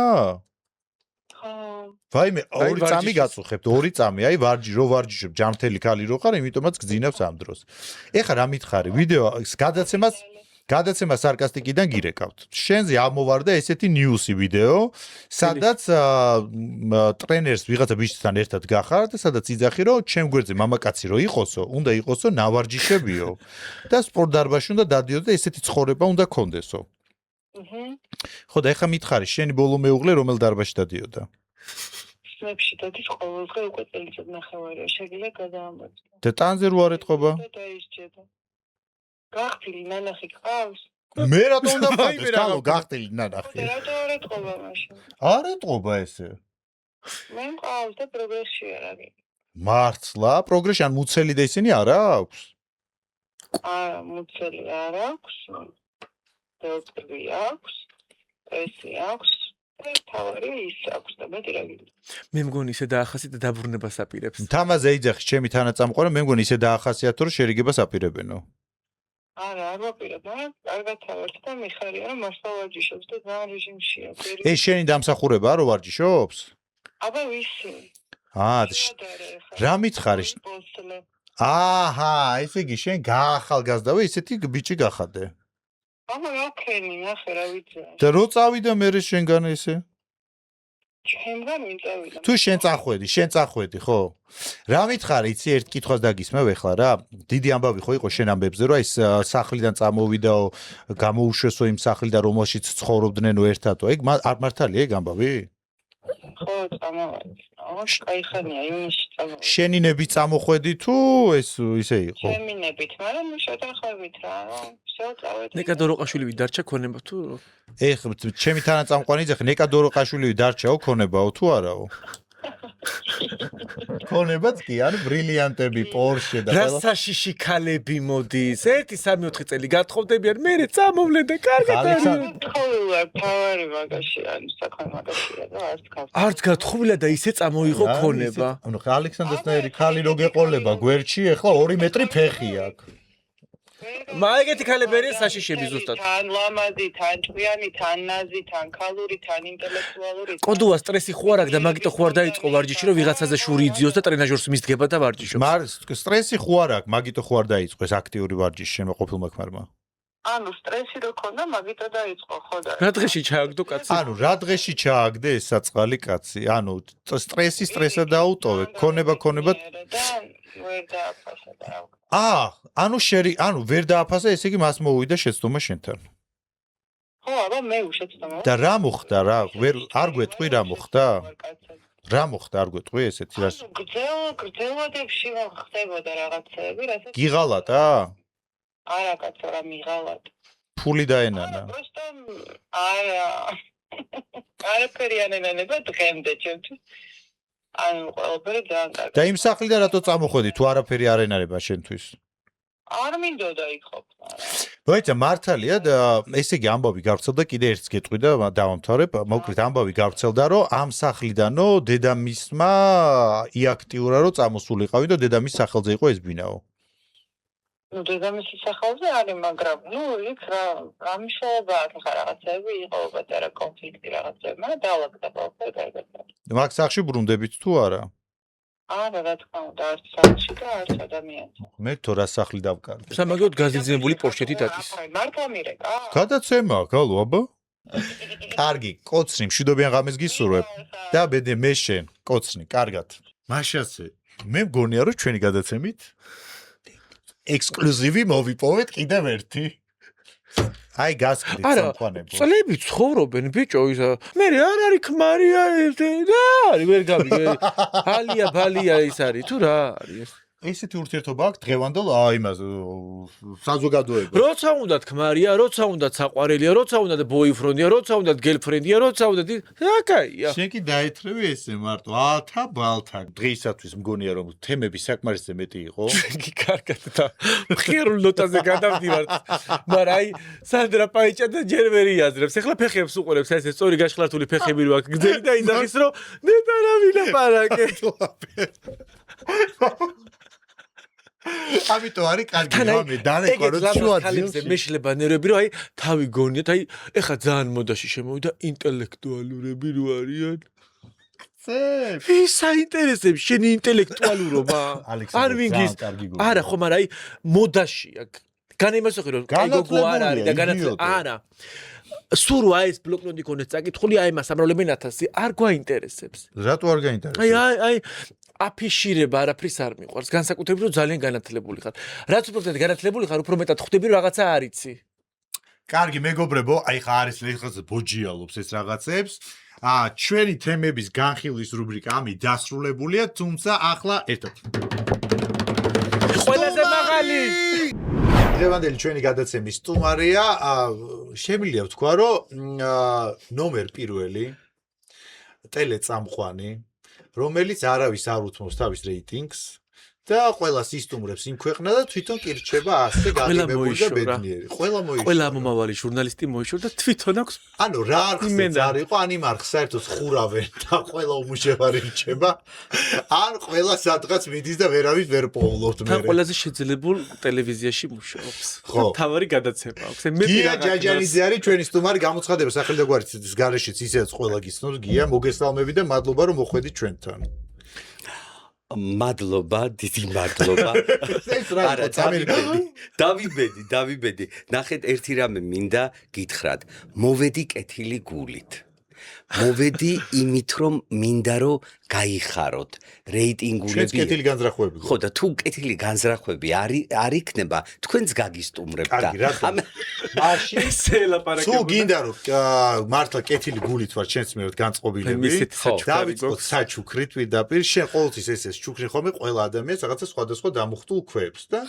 ვაიმე, ორი წამი გაწუხებთ, ორი წამი, აი ვარჯი, რო ვარჯიშობ, ჯამთელი ქალი რო ხარ, იმიტომაც გძინავს ამ დროს. ეხლა რა მითხარი, ვიდეო გადაცემა სარკასტიკიდან გირეკავთ. შენზე ამოვარდა ესეთი ნიუსი ვიდეო, სადაც ტრენერს ვიღაცა ბიჭთან ერთად გახარ და სადაც იძახი რომ ჩემ გვერდზე მამაკაცი რო იყოსო, უნდა იყოსო ნავარჯიშებიო და სპორტ დარბაზში უნდა დადიოდო და ესეთი ცხოვრება უნდა კონდესო. ხო და ეხლა მითხარი, შენი ბოლო მეუღლე რომელ დარბაზში დადიოდა? სნეპში დადის ყოველდღე უკვე წელიწად ნახევარია, შეგიძლია გადაამოწმო. და ტანზე რო არ ეთყობა? დაისჭედა. გახტილი ნანახი ყავს? მე რატომ უნდა ვხატოს, თალო გახტილი ნანახი. რატო არ ეთყობა მაშინ? არ ეთყობა ესე. მე მყავს და პროგრესში არ არის. მართლა, პროგრესში ან მუცელი და ისინი არა აქვს? არა, მუცელი არ აქვს. დელტრი აქვს. ესი აქვს. თავარი ის აქვს და მეტი რა გიგი. მე მგონი ისე დაახასიათ და დაბრუნებას აპირებს. თამაზე ეძახი ჩემი თანაწამყვანი, მე მგონი ისე დაახასიათო რომ შერიგებას აპირებენო. არა, არ ვაპირებ, მაგრამ კარგად თავართ და მიხარია რომ მართლა ვარჯიშობს და ძალიან რეჟიმშია. ეს შენი დამსახურებაა რომ ვარჯიშობს? აბა ვისი? რა მითხარი? აჰა, ესე იგი შენ გაახალგაზრდა ისეთი ბიჭი გახადე. აბა რაკენი, ნახე რა ვიცი. და რო წავიდა მე შენგან ესე? ჩემგან მიწავიდა. თუ შენ წახვედი, ხო? რა მითხარი, იცი ერთ კითხვას დაგისმევ ეხლა რა? დიდი ამბავი ხო იყო შენ ამბებზე, რომ აი სახლიდან წამოვიდაო, გამოუშვესო იმ სახლიდან რომელშიც ცხოვრობდნენო ერთადო. ეგ არ მართალია ეგ ამბავი? ხო, წამოვედი. კაი ხანია ივნისში წამოვედი. შენი ნები წამოხვედი თუ ეს ისე იყო? ჩემი ნებით, მაგრამ შეთანხმებით რა, всё წავედი. ნეკა დოროყაშვილივი დარჩა ქონება თუ? ეხლა ჩემი თანაწამყვანი იძახი, ნეკა დოროყაშვილივი დარჩაო ქონებაო თუ არაო? ქონებაც კი არ ბრილიანტები, პორშე და ყველა. რა საშიში ქალები მოდის. 1-3-4 წელი გათხოვდებიან, მე წამოვლენ და კარგად არის. გათხოვილა თავარი მაგაში არის, საქმე მაგაშია და არც გათხოვილა და ისე წამოიღო ქონება. ანუ ალექსანდრესნაირი ქალი რო გეყოლება გვერდში, ეხლა 2 მეტრი ფეხი აქვს. მაგეთი ქალებერია საშიშები ზუსტად. თან ლამაზი, თან ჭკვიანი, თან ნაზი, თან ქალური, თან ინტელექტუალური. კოდუა სტრესი ხო არ აქვს და მაგიტო ხო არ დაიწყო ვარჯიში რომ ვიღაცაზე შური იძიოს და ტრენაჟორს მისდგება და ვარჯიშობს. სტრესი ხო არ აქვს, მაგიტო ხო არ დაიწყო ეს აქტიური ვარჯიში შემო ყოფილმა ქმარმა. ანუ სტრესი რო ქონდა, მაგიტო დაიწყო ხო და. რა დღეში ჩააგდო კაცი? ანუ რა დღეში ჩააგდე ეს საწყალი კაცი? ანუ სტრესა დაუტოვე, ქონება ვერ დააფასა და რა. ანუ ვერ დააფასა, ესე იგი მას მოუვიდა შეცდომა შენთან. ხო, აბა მე უშეცდომა. და რა მოხდა რა? არ გვეტყვი რა მოხდა? რა მოხდა არ გვეტყვი ესეთი რას? გრძელვადებში ხდებოდა რაღაცები, რასაც გიღალატა? არა კაცო, რა მიღალატ. ფული დაენანა. просто არა. არაფერი ანენანება დღემდე ჩემთვის. ანუ ყველაფერი ძალიან კარგი. და იმ სახლიდან რატო წამოხვედი თუ არაფერი არ ენარება შენთვის? არ მინდოდა იქ ყოფნა. მოიცა მართალია და ესე იგი ამბავი გავრცელდა კიდე ერთს გეტყვი და დავამთავრებ. მოკლედ ამბავი გავრცელდა რომ ამ სახლიდანო დედამისმა იაქტიურა რომ წამოსულიყავი და დედამის სახელზე იყო ეს ბინაო. ну დედამისის სახელზე არის, მაგრამ იქ რა გამიშოვება აქვს რაღაცები, იყო პატარა კონფლიქტი რაღაცები, მაგრამ დაალაგდა ყველაფერი კარგად. მაგ სახლში ბრუნდებით თუ არა? არა, რა თქმა უნდა, არც სახლში და არც ადამიანს. მე თო რა სახლი დავკარგე. სამაგოდ გაზიძინებული პორშეტით არის. მართლა მირეკა? გადაცემა, გალო აბა. კარგი, კოცნი, მშვიდობიან ღამეს გისურვებ. და ბედე მე შენ, კოცნი, კარგად. მაშასე, მე მგონია რომ ჩვენი გადაცემით ექსკლუზივი მოვიპოვეთ კიდევ ერთი. აი გასკრით სამყანებო. წლები ცხოვრობენ ბიჭო ისა. მე არ არის ქმარი და არის ვერ გამიგე. ალია ბალია ის არის თუ რა არის? ესეთი ურთიერთობა აქვს დღევანდელ იმას საზოგადოებას. როცა უნდათ ქმარია, როცა უნდათ საყვარელია, როცა უნდათ ბოიფრენდია, როცა უნდათ გელფრენდია, როცა უნდათ აკაია. შენ კი დაეთრევი ესე მარტო ალთა ბალთა. დღეისათვის მგონია რომ თემები საკმარისზე მეტი იყო. ჩვენ კი კარგად და მხიარულ ნოტაზე გადავდივართ. მაგრამ აი სანდრა პაიჭა და ჯერ ვერ იაზრებს. ეხლა ფეხებს უყურებს ეს სწორი გაშხლართული ფეხები რო აქვს გძელი და იძახის რომ ნეტა რა ვილაპარაკე. ამიტომ არის კარგი რამე დანეკვა რომ შუაძილს მეშლება ნერვები რომ აი თავი გონიათ აი ეხა ძალიან მოდაში შემოვიდა ინტელექტუალურები რო არიან ის საინტერესებს შენი ინტელექტუალურობა არ ვინგის არა ხო მაგრამ აი მოდაშია განიმასახი რომ აი გოგო არ არის და განაცხადი არა სურვა ეს ბლოკნოტი ქონდეს წაკითხული აი მას ამრავლებენ 1000 არ გვაინტერესებს რატო არ გაინტერესებს აი აფიშირება არაფრის არ მიყვარს განსაკუთრებით რომ ძალიან განათლებული ხარ რაც უფრო მეტად განათლებული ხარ უფრო მეტად ხვდები რომ რაღაცა არიცი კარგი მეგობრებო აი ხა არის რაღაცა ბოჯიალობს ეს რაღაცებს ჩვენი თემების განხილვის რუბრიკა ამი დასრულებულია თუმცა ახლა ერთად ყველაზე მაღალი დღევანდელი ჩვენი გადაცემის სტუმარია შემიძლია ვთქვა რომ ნომერ პირველი ტელეწამყვანი რომელიც არავის არ უთმობს თავის რეიტინგს და ყველას ისტუმრებს იმ ქვეყნა და თვითონ კი რჩება ასე გაგებებული და ბედნიერი. ყველა მომავალი ჟურნალისტი მოიშორ და თვითონ აქვს ანუ რა არხზე არ იყო ან იმ არხს საერთოდ ხურავენ და ყველა უმუშევარი რჩება ან ყველა სადღაც მიდის და ვერავის ვერ პოულობთ მე. თან ყველაზე შეძლებულ ტელევიზიაში მუშაობს. თავარი გადაცემა აქვს. გია ჯაჯანიძე არის ჩვენი სტუმარი გამოცხადება სახელი და გვარიც გარეშეც ისედაც ყველა გისნობს გია მოგესალმები და მადლობა რომ მოხვედით ჩვენთან. მადლობა, დიდი მადლობა. არა, დავიბედი. ნახეთ, ერთი რამე მინდა გითხრათ. მოვედი კეთილი გულით. მოვედი იმით, რომ მინდა რომ გაიხაროთ რეიტინგულები. ჩვენც კეთილი განზრახვები. ხო და თუ კეთილი განზრახვები არ იქნება, თქვენც გაგისტუმრებთ და მაშინ თუ გინდა რომ მართლა კეთილი გულით ვარ ჩვენც მეროთ განწყობილები. დავიწყოთ საჩუქრით პირდაპირ. შენ ყოველთვის ეს ჩუქრი ხომე ყველა ადამიანს რაღაცა სხვადასხვა დამუხტულ ქვევს და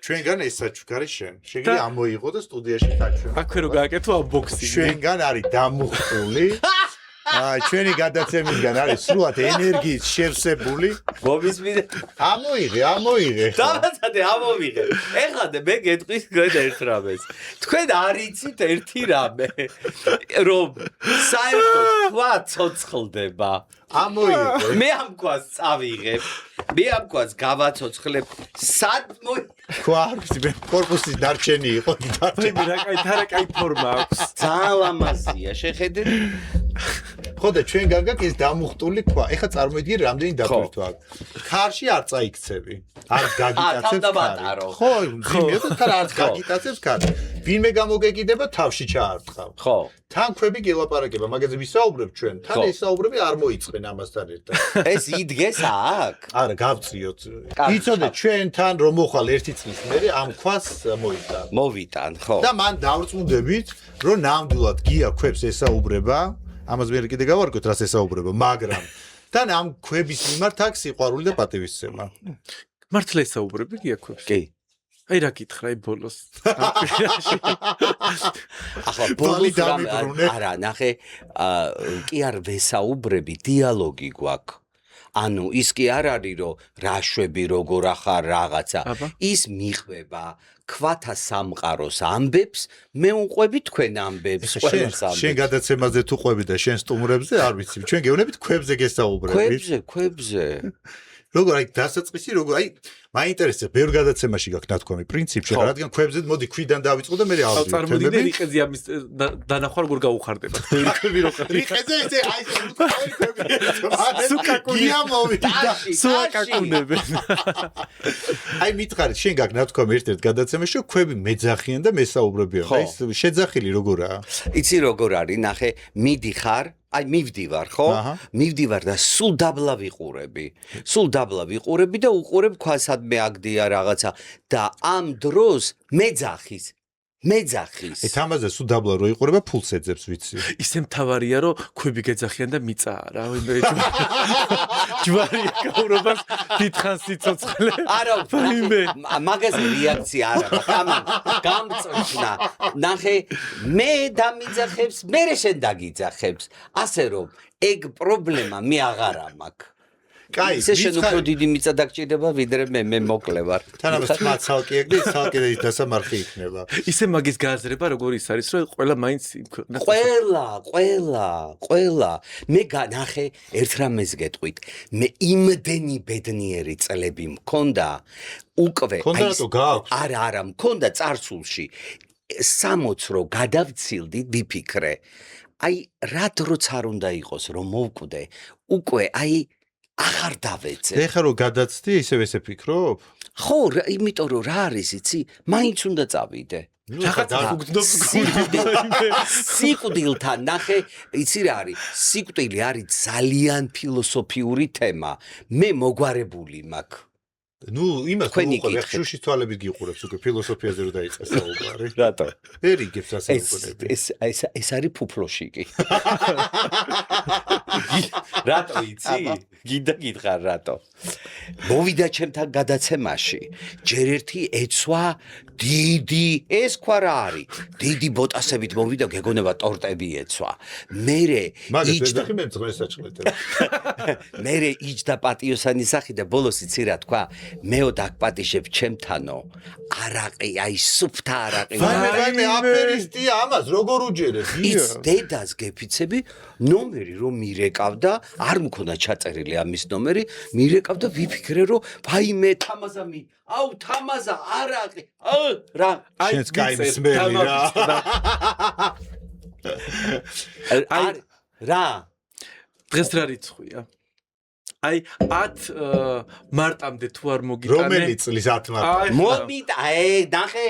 ჩვენგან ეს საჩუქარი შენ. შეგიძლია ამოიღო და სტუდიაში საჩუქარი. აქვე რო გააკეთო ამბოქსინგი. ჩვენგან არის დამუხტული ჩვენი გადაცემისგან არის სრულად ენერგიის შევსებული. მოვისმინე. ამოიღე. დავაცადე, ამოვიღე. ეხლა მე გეტყვის თქვენ ერთ რამეს. თქვენ არიცით ერთი რამე, რომ საერთოდ თქვა ცოცხლდება. ამოიღე. მე ამ ქვას წავიღებ. მე ამ ქვას გავაცოცხლებ. სად თქვა მე корпуსის დარჩენი იყო მე რა კაი ფორმა აქვს. ძალიან ლამაზია, შეხედეთ. ხო და ჩვენ გაგაკ ეს დამუხტული თქვა. ეხლა წარმოიდგინე რამდენი დაფერტვა აქვს. ქარში არ წაიქცევი. არ გაგიტაცებს ქარი. ხო, ძიმეო თან არ გაგიტაცებს ქარი. ვინმე გამოგეკიდება თავში ჩაარტყავ. ხო. თან ქვები გელაპარაკება, მაგაზე ვისაუბრებ ჩვენ. თან ესაუბრები არ მოიწყენ ამასთან ერთად. ეს იდგეს აქ? არა, გავწიოთ. იცოდე ჩვენ თან რომ მოხვალ ერთი წლის მერე ამ ქვას მოიტან. მოვიტან, ხო. და მან დავრწმუნდებით, რომ ნამდვილად გია ქვებს ესაუბრება. ამას მე კიდე გავარკვევთ, რას ესაუბრება, მაგრამ თან ამ ქვების მიმართ აქვს სიყვარული და პატივისცემა. მართლა ესაუბრები გია ქვებს? კი. აი რა გითხრა აი ბოლოს. ახლა ბოლოს არა, ნახე, კი არ ვესაუბრები, დიალოგი გვაქვს. ანუ ის კი არ არის, რომ რაშვები როგორ ახარ რაღაცა. ის მიხვება ქვათა სამყაროს ამბებს, მე უყვები თქვენ ამბებს, ყველას ამბებს. შენ გადაცემაზე თუ ყვები და შენ სტუმრებზე არ ვიცი. ჩვენ გეუბნებით ქვებზე გესაუბრებით. ქვებზე. როგორ აი დასაწყისი როგორ აი მაინტერესებს ბევრ გადაცემაში გაქვს ნათქვამი პრინციპში რადგან ქვებზე მოდი ქვიდან დავიწყო და მე ავზრდ წარმოიდგინე რიყეზე ამის დანახვა როგორ გაუხარდება ბევრი ქვები რო ყარი რიყეზე ესე აი სუკაკუნია მოვიდა სუკაკუნებენ აი მითხარით შენ გაქვს ნათქვამი ერთ-ერთ გადაცემაში რომ ქვები მეძახიან და მესაუბრებიან და ის შეძახილი როგორაა იცი როგორ არის ნახე მიდიხარ აი მივდივარ ხო? მივდივარ და სულ დაბლა ვიყურები. სულ დაბლა ვიყურები და უყურებ ქვასად მე აგდია რაღაცა და ამ დროს მეძახის. ეს ამაზე სულ დაბლა რო იყურება ფულს ეძებს ვიცი. ისე მთავარია რომ ქვები გეძახიან და მიწა რა. ჯვარი გაურობას დიდხანს სიცოცხლე. არა, მაგაზე რეაქცია არა. ამან გამწოჩნა. ნახე, მე დამიძახებს, მე შენ დაგიძახებს. ასე რომ, ეგ პრობლემა მე აღარ მაქვს. კაი, ისე შენ უფრო დიდი მიწა დაგჭირდება, ვიდრე მე მოკლე ვარ. თანამას თმა ცალკე ეგ და ცალკე დასამარხი იქნება. ისე მაგის გააზრება როგორ ის არის, რომ ყველა მაინც ყველა მე განახე ერთ რამეს გეტყვით. მე იმდენი ბედნიერი წლები მქონდა, უკვე არა, მქონდა წარსულში 60 რო გადავცილდი, ვიფიქრე. აი, რა დროც არ უნდა იყოს, რომ მოვკვდე, უკვე აი აღარ დავეცე. ეხლა რო გადაცდი, ისევ ესე ფიქრობ? ხო, იმიტომ რომ რა არის, იცი? მაინც უნდა წავიდე. სიკვდილთან ნახე, იცი რა არის? სიკვდილი არის ძალიან ფილოსოფიური თემა. მე მოგვარებული მაქვს. ნუ იმას უყურებ, შუშის თვალებით გიყურებს უკვე ფილოსოფიაზე რო დაიწყეს საუბარი. რატო? ვერ იგებს ასე უყურები. ეს არის ფუფლოშიკი. რატო იცი? გითხარ რატო? მოვიდა ჩემთან გადაცემაში. ჯერ ერთი ეცვა დიდი, ეს სხვა რა არის? დიდი ბოტასებით მოვიდა, გეგონება ტორტები ეცვა. მერე იჯდა მე ძღეს საჭყლეთე. მერე იჯდა პატიოსანი სახი და ბოლოს იცი რა თქვა? მეო დაგპატიშებ ჩემთანო. არაყი, აი სუფთა არაყი. ვაიმე აფერისტია ამას როგორ უჯერებს? ის დედას გეფიცები, ნომერი რომ მირეკავდა, არ მქონდა ჩაწერილი ამის ნომერი, მირეკავდა ვიფიქრე რომ ვაიმე თამაზამი, აუ თამაზა არაყი. რა, შენს კაიმსმელი რა. რა. დღეს რა რიცხვია? აი 10 მარტამდე თუ არ მოგიტანე რომელი წლის 10 მარტამდე მომიტა ნახე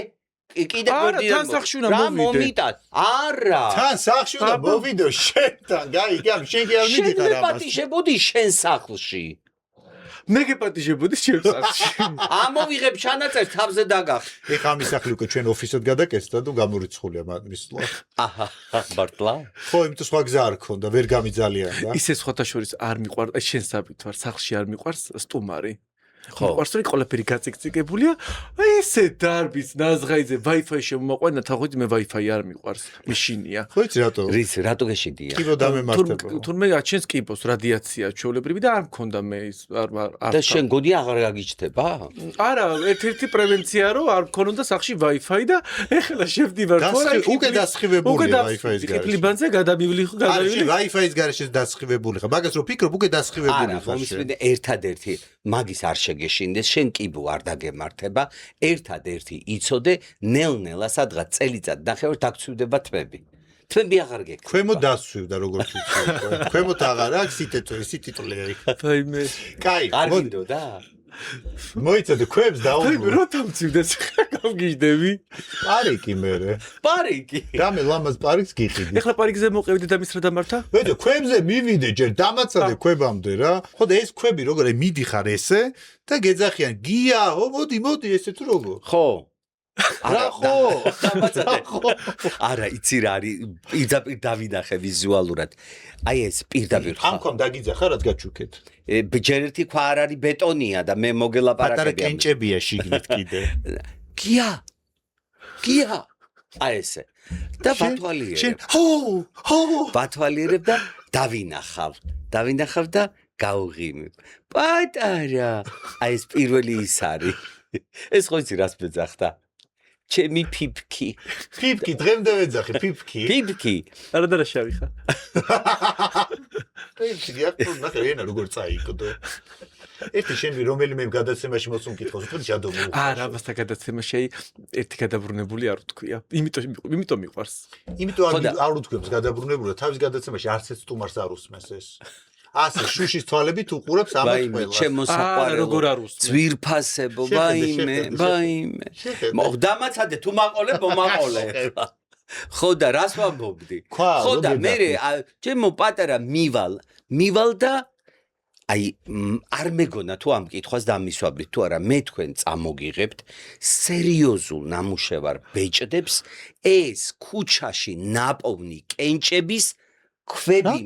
კიდე გვერდი თან სახში უნდა მომიტა არა თან სახში უნდა მოვიდო შენთან გაიგე შენ კი არ მიდიხარ ამას შენ პატიშებოდი შენ სახლში მე გეპატიშებოდი შენ სახლში ამოვიღებ ჩანაწერ თავზე დაგახ ეხა ამის სახლი უკვე ჩვენ ოფისად გადაკეთდა და გამორიცხულია მისვლა აჰა მართლა ხო იმიტომ სხვა გზა არ ქონდა ვერ გამიძალიან და ისე სხვათა შორის არ მიყვარს შენ საბით ვარ სახლში არ მიყვარს სტუმარი მიყვარს რომ ყველაფერი გაწიკწიკებულია ესე დარბის ნაზღაიზე Wi-Fi შემოაყვანა თახვით მე Wi-Fi არ მიყვარს მიშინია ხო იცი რატო რატო გეშიდია კიბო დამემართება თურმე აჩენს კიბოს რადიაცია ჩვეულებრივი და არ მქონდა მე ის არ და შენ გოდი აღარ გაგიჩდება არა ერთ-ერთი პრევენცია რომ არ მქონოდა სახში Wi-Fi და ეხლა შევდივარ უკვე დასხივებულია Wi-Fi-ის გარეშე კიბლიბანზე გადამივლი Wi-Fi-ის გარეშე დასხივებული ხარ მაგას რომ ფიქრობ უკვე დასხივებული ხარ არა ერთადერთი მაგის არ შეგეშინდეს შენ კიბო არ დაგემართება ერთადერთი იცოდე ნელ-ნელა სადღაც წელიწად ნახევარ დაგცვივდება თმები აღარ გეკ ქვემო დასვივდა როგორც ვიცი ქვემოთ აღარ აქვს სიტიტლერი ფაიმე კაი გინდო და მოიცადე ქვებს დაუბრუნე რო დამცივდეს გავგიჟდები პარიკი მერე პარიკი რამე ლამაზ პარიკს გიყიდი ეხლა პარიკზე მოყევდი და მის რა დამართა ვეძე ქვებზე მივიდე ჯერ დამაცადე ქვებამდე რა ხოდა ეს ქვები როგორ მიდიხარ ესე და გეძახიან გია მოდი ესე თუ როგორ ხო რა ხო არა იცი რა არის პირდაპირ დავინახე ვიზუალურად აი ეს პირდაპირ ამ ხომ დაგიძახა რაც გაჩუქეთ ჯერ ერთი ქვა არ არის ბეტონია და მე მოგელაპარაკები პატარა კენჭებია შიგნით კიდე გია აი ესე და ბათვალიერებ ბათვალიერებ და დავინახავ და გავღიმებ პატარა აი ეს პირველი ის არის ეს ხო იცი რას მეძახდა ჩემი ფიფკი დღემდე ვეძახი ფიფკი არა და რა შავი ხა ფიფკი დიახტო ნახე ენა როგორ წაიკდო ერთი შენვი რომელიმე გადაცემაში მოსუნკითხოს თუ ჯადო მო არა მასთან გადაცემაში ერთი გადაბრუნებული არ ვთქვია იმიტომ მიყვარს იმიტომ არ ვთქვებს გადაბრუნებულა თავის გადაცემაში არც ეს სტუმარს არ უსმენს ეს ასე შუშის თვალებით უყურებს ამას ყველა ჩემო საყვარელო ძვირფასებო ბაიმე მოგდამაცადე თუ მაყოლე მომაყოლე ხო და რას ვამბობდი ხო და მე ჩემო პატარა მივალ და აი არ მეგონა თუ ამ კითხვას დამისვაბდით თუ არა მე თქვენ წამოგიღებთ სერიოზულ ნამუშევარ ბეჭდებს ეს ქუჩაში ნაპოვნი კენჭების ქვები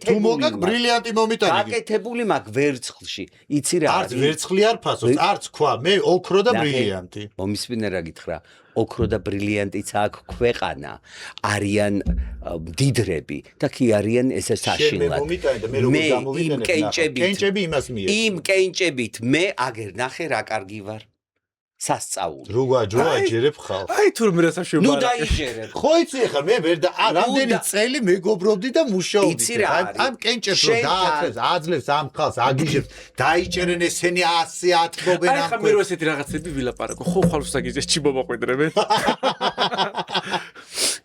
თუ მოგაკ ბრილიანტი მომიტანე გაკეთებული მაგ ვერცხლში იცი რა არც ვერცხლი არ ფასობს არც ქვა მე ოქრო და ბრილიანტი მომისმინე რა გითხრა ოქრო და ბრილიანტიც აქ ქვეყანა არიან დიდრები და კი არიან ესე საშინლად მე იმ კენჭებით მე აგერ ნახე რა კარგი ვარ სასწაული როგა ჯოა ჯერებ ხალ აი თურმე რა სამშობლო ნუ დაიჯერებ ხო იცი ახლა მე ვერ და რამდენი წელი მეგობრობდი და მუშაობდი ამ კენჭებს რომ დააძლევს აძლევს ამ ხალს აგიჟებს დაიჭერენ ესენი 100 ათბობენ ამ ახლა მე რო ესეთი რაღაცები ვილაპარაკო ხო ხალხს აგიჟეს ჩი მომაყვედრებენ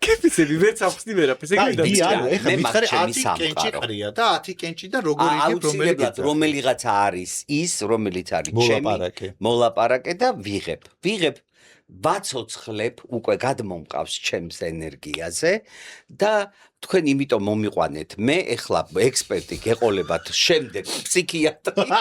კეფიცები ვერც ახსნი ვერაფერს ეგ მიდაჭი ახლა მითხარი 10 კენჭი ყრია და 10 კენჭი და როგორ იგებ რომელიღაც არის ის რომელიც არის ჩემი მოლაპარაკე და ვიღებ ვაცოცხლებ უკვე გადმომყავს ჩემს ენერგიაზე და თქვენ იმიტომ მომიყვანეთ მე ეხლა ექსპერტი გეყოლებათ შემდეგ ფსიქიატრი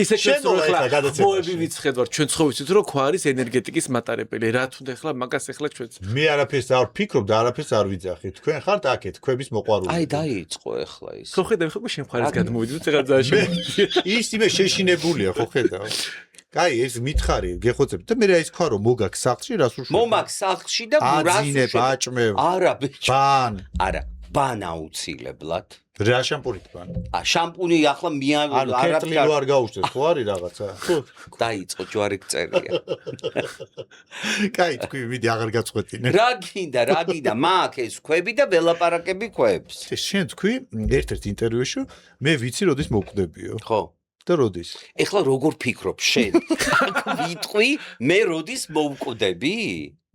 ისე ჩვენს რო ეხლა ხოები ვიცხედვარ ჩვენ ხო ვიცით რომ ქვა არის ენერგეტიკის მატარებელი რა თუნდა ეხლა მაგას ეხლა ჩვენც მე არაფერს არ ვფიქრობ და არაფერს არ ვიძახი თქვენ ხართ აქეთ ქვების მოყვარული აი დაიწყო ეხლა ის ხო ხედავ ხო შემხარეს გადმოვიდეთ ეხლა ძაში ის იმე შეშინებულია ხო ხედავ კაი ეს მითხარი გეხოცებთ და მე რა ის ქვა რომ მოგაკ სახლში რას უშუალოდ მომაკ სახლში და აზინებ აჭმევ არა ბან არა ბან აუცილებლად რა შამპუნით ბან შამპუნი ახლა ანუ კერტლი რო არ გაუშვეს ხო არის რაღაცა დაიწყო ჯვარი წერია კაი თქვი მიდი აღარ გაწყვეტინე რა გინდა მაგ ეს ქვები და ველაპარაკები ქვებს შენ თქვი ერთ-ერთ ინტერვიუში მე ვიცი როდის მოვკვდებიო ხო და როდის? ეხლა როგორ ფიქრობ შენ? ვიტყვი, მე როდის მოვკვდები?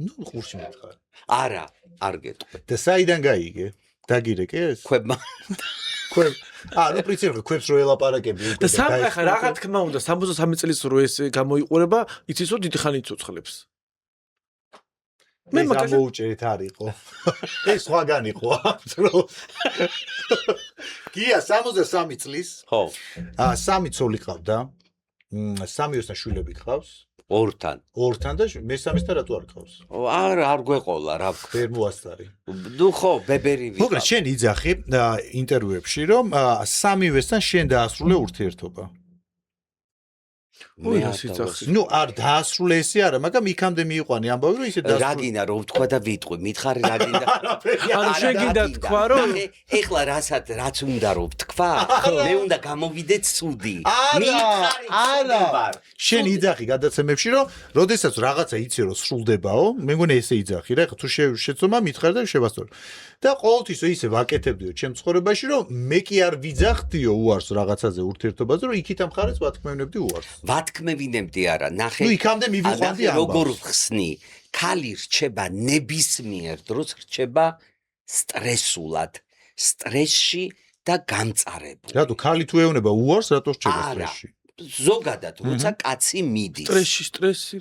ნუ ხურში მითხარ. არა, არ გეტყვი. და საიდან გაიგე? დაგირეკე ეს? ქვებმა. ქვებ. ნუ პრინციპი ქვებს რო ელაპარაკები. და სამხა რა თქმა უნდა 63 წლის რო ეს გამოიყურება, იცის რომ დიდი ხანი იცოცხლებს. მე მაგაუჭერით არისო. ეს სხვაგან იყო, რომ გია 63 წლის. ხო. 3 ცოლი ყავდა. 3-ოსთან შვილები ყავს. ორთან და მესამესთან რატო არ ყავს? არ გვეყოლა რა. ვერ მოასწარი. ნუ ხო, ბებერი ვიყავ. მოკლედ შენ იძახი ინტერვიუებში რომ 3-ვესთან შენ დაასრულე ურთიერთობა. ой რა სიძახი ნუ არ დაასრულე ესე არა მაგრამ იქამდე მიიყვანი ამბავი რომ ისე რა გინდა რომ თქვა და ვიტყვი მითხარი რა გინდა ანუ შენ გინდა თქვა რომ ეხლა რაც უნდა რომ თქვა მე უნდა გამოვიდე ცუდი არა შენ იძახი გადაცემებში რომ როდესაც რაღაცა იცი რომ სრულდებაო მე მგონი ესე იძახი რა თუ შეცდომა მითხარ და შევასწორო და ყოველთვის ისე ვაკეთებდიო ჩემ ცხოვრებაში რომ მე კი არ ვიძახდიო უარს რაღაცაზე ურთიერთობაზე რომ იქით ამ ხარეს ვათქმევინებდი უარს ვათქმევინებდი არა ნახე ნუ იქამდე მივიყვანდი ამბავს როგორ ხსნი ქალი რჩება ნებისმიერ დროს რჩება სტრესულად სტრესში და გამწარებული რატო ქალი თუ ეუნება უარს რატო რჩება სტრესში ზოგადად როცა კაცი მიდის სტრესი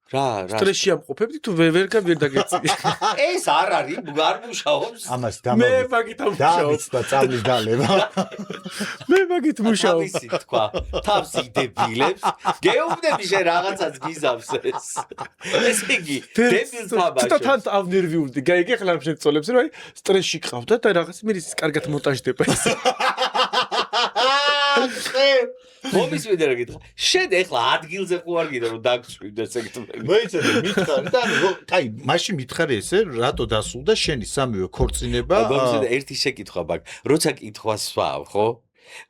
რა სტრესში ამყოფებდი თუ ვერ დაგეცი ეს არ არის არ მუშაობს ამას მე მაგით ამუშაობ და წავლის დალება მე მაგით მუშაობ ისიც თქვა თავს იდებილებს გეუბნები შენ რაღაცას გიზავს ესე იგი დებილს თამაშობს და თან ავნერვიულდი გაიგე ხლა ამ შეცოლებს რომ აი სტრესში ყავდა და რაღაც მირის კარგად მონტაჟდება ეს მომის ვიდე რა გითხრა შენ ეხლა ადგილზე ხო არ გინდა რომ დაგწვივდეს ეგ მოიცადე მითხარი და აი მაშინ მითხარი ესე რატო დასულდა შენი სამივე ქორწინება მომის ერთი შეკითხვა მაგ როცა კითხვას სვავ ხო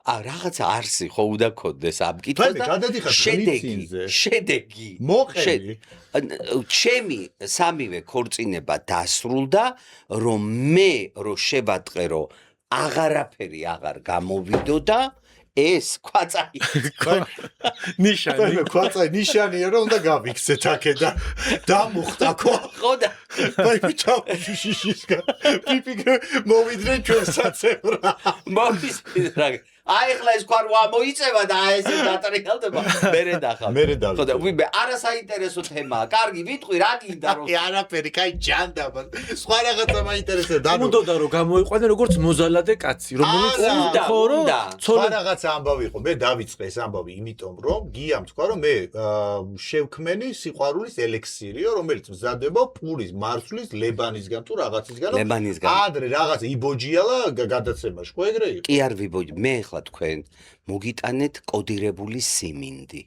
რაღაცა არსი ხო უნდა ქონდეს ამ კითხვას და შედეგი მოყევი ჩემი სამივე ქორწინება დასრულდა რომ მე რო შევატყე რომ აღარაფერი აღარ გამოვიდო და ეს კვაწაი ნიშანი კვაწაი ნიშანია რომ უნდა გავიქცეთ აქედან დამუხტა ხო და აი ბიჭო შიშიშკა პიპიკე მოვიდნენ ჩვენ საცებრა მომის რა აი ხლა ეს ყარ მოიწევა და აი ესე დატრიალდება მერე დახავ ხო და ვიბე არასაინტერესო თემაა კარგი ვიტყვი რა გინდა რომ არაფერი კაი ჯანდაბა სხვა რაღაცა მაინტერესებს და უნდოდა რომ გამოიყვანე როგორც მოზალადე კაცი რომელიც ხო რომ სხვა რაღაცა ამბავი იყო მე დავიწყე ეს ამბავი იმიტომ რომ გიამ თქვა რომ მე შევქმენი სიყვარულის ელექსირიო რომელიც მზადდება პურის მარცვლის ლებანისგან თუ რაღაცისგან ადრე რაღაცა იბოჯიალა გადაცემაში ხო ეგრე იყო კი არ ვიბოჯი მე თქვენ მოგიტანეთ კოდირებული სიმინდი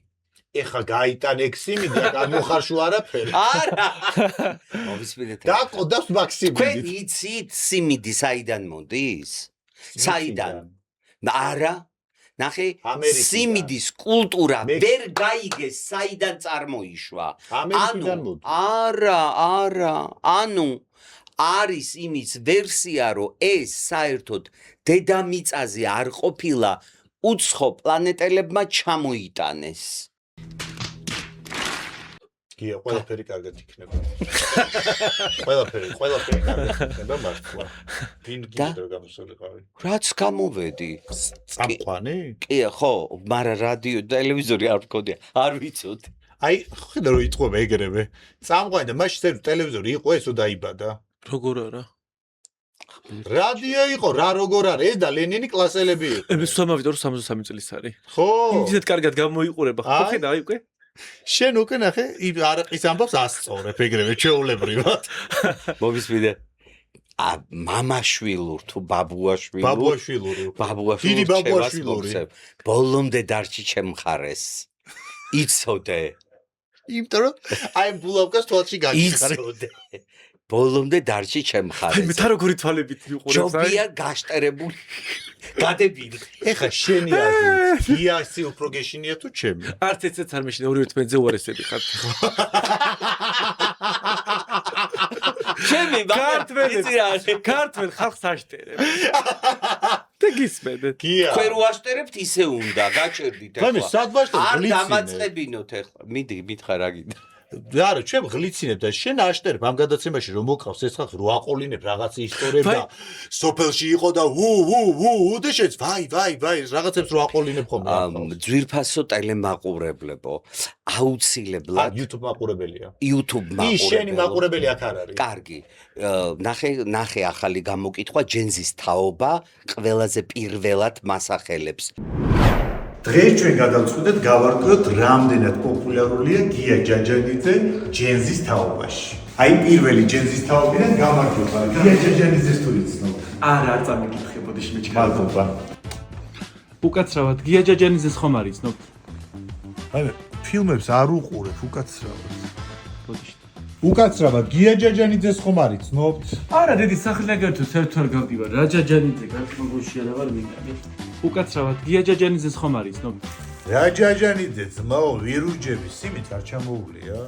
ეხა გაიტანე სიმინდი და მოხარშო არაფერი არა მოვისმინეთ და კოდავს მაქსიმუმი თქვენ იცით სიმინდი საიდან მოდის საიდან არა ნახე სიმინდის კულტურა ვერ გაიგეს საიდან წარმოიშვა ანუ არის იმის ვერსია რომ ეს საერთოდ დედამიწაზე არ ყოფილა უცხო პლანეტელებმა ჩამოიტანეს გია ყველაფერი კარგად იქნება ყველაფერი კარგად იქნება მართლა ვინ გიძრო გამოსულიყავი რაც გამოვედი წამყვანი კი ხო მაგრამ რადიო ტელევიზორი არ მქონია არ ვიცოდი აი ხედა რომ იტყობა ეგრევე წამყვანი და მაშინ ტელევიზორი იყო ესო დაიბადა როგორ არა რადიო იყო რა როგორ არა ეს და ლენინი კლასელები იყო მე სამავიდო 63 წლის არის ხო იმდენად კარგად გამოიყურება ხო ხედა აი უკვე შენ უკვე ნახე არაყის ამბავს ასწორებ ეგრევე ჩეულებრივად მომისმინე მამაშვილურ თუ ბაბუაშვილური დიდი ბაბუაშვილური ბოლომდე დარჩი ჩემ მხარეს იცოდე იმიტომ რომ აი ბულავკას თვალში გაგიხარე ბოლომდე დარჩი ჩემ მხარეს მე თა როგორი თვალებით მიყურებს ჯობია გაშტერებული გადებილი ეხა შენი აზრით გიასი უფრო გეშინია თუ ჩემი არც ეცეც არ მეშინია ორივე თმენზე უარესები ხართ ჩემი ქართველ ხალხს აშტერებ და გისმენთ თქვენ უაშტერებთ ისე უნდა გაჭერდით ეხლა მე სად ვაშტერებ არ დამაწყებინოთ ეხლა მიდი მითხარ რა გინდა არა ჩვენ ღლიცინებ და შენ აშტერებ ამ გადაცემაში რომ მოყავს ეს ხალხი რო აყოლინებ რაღაც ისტორიები და სოფელში იყო და და შეც ვაი რაღაცებს რო აყოლინებ ხოლმე ძვირფასო ტელემაყურებლებო აუცილებლად YouTube მაყურებელია YouTube მაყურებელი ის შენი მაყურებელი აქ არ არის კარგი ნახე ახალი გამოკითხვა ჯენზის თაობა ყველაზე პირველად მასახელებს დღეს ჩვენ გადავწყვეტეთ გავარკვიოთ რამდენად პოპულარულია გია ჯაჯანიძე ჯენზის თაობაში. აი პირველი ჯენზის თაობიდან გამარჯობა. გია ჯაჯანიძეს თუ იცნობ? არა, არ წამიკითხებოდი შემეჩქარა. მადლობა. უკაცრავად გია ჯაჯანიძეს ხომ არ იცნობ? აი ფილმებს არ უყურებ უკაცრავად. უკაცრავად გია ჯაჯანიძეს ხომ არის ცნობთ? არა, დედი სახელაგერთო საერთოდ არ გავდივარ. რა ჯაჯანიძე გაქმოგოშია რა ვარ მინდა. უკაცრავად გია ჯაჯანიძეს ხომ არის ცნობთ? რა ჯაჯანიძე ძმაო ვირუჯების სიმით არ ჩამოუვლია?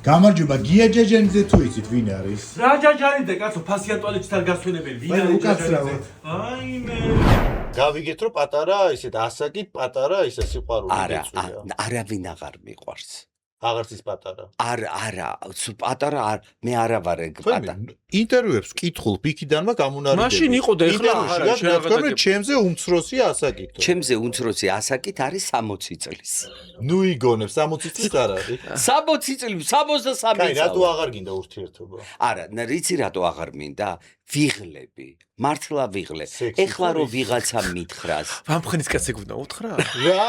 გამარჯობა გია ჯაჯანიძე თუ იცით ვინ არის? რა ჯაჯანიძე კაცო ფასიანტვალიჩთან გასვენებელი ვინ არის უკაცრავად? აიმე გავიგეთ რომ პატარა ისეთ ასაკით პატარა ისე სიყვარული არა, არავინ აღარ მიყვარს. აღარც ის პატარა. არა, პატარა არ, მე არა ვარ ეგ პატარა. ინტერვიუებს კითხულ ფიქიდანმა გამუნარიდები. მაშინ იყო და ეხლა აღარ არის შეგვიძლია ჩემზე უმცროსი ასაკით. ჩემზე უმცროსი ასაკით არის 60 წლის. ნუ იგონებ 60 წლის არ არის. 60 წლის, 63 კაი, რატო აღარ გინდა ურთიერთობა? არა, რიცი რატო აღარ მინდა? ვიღლები. მართლა ვიღლე. ეხლა რო ვიღაცა მითხრას. ვამხნის კაცი გუნდა უთხრა? რა?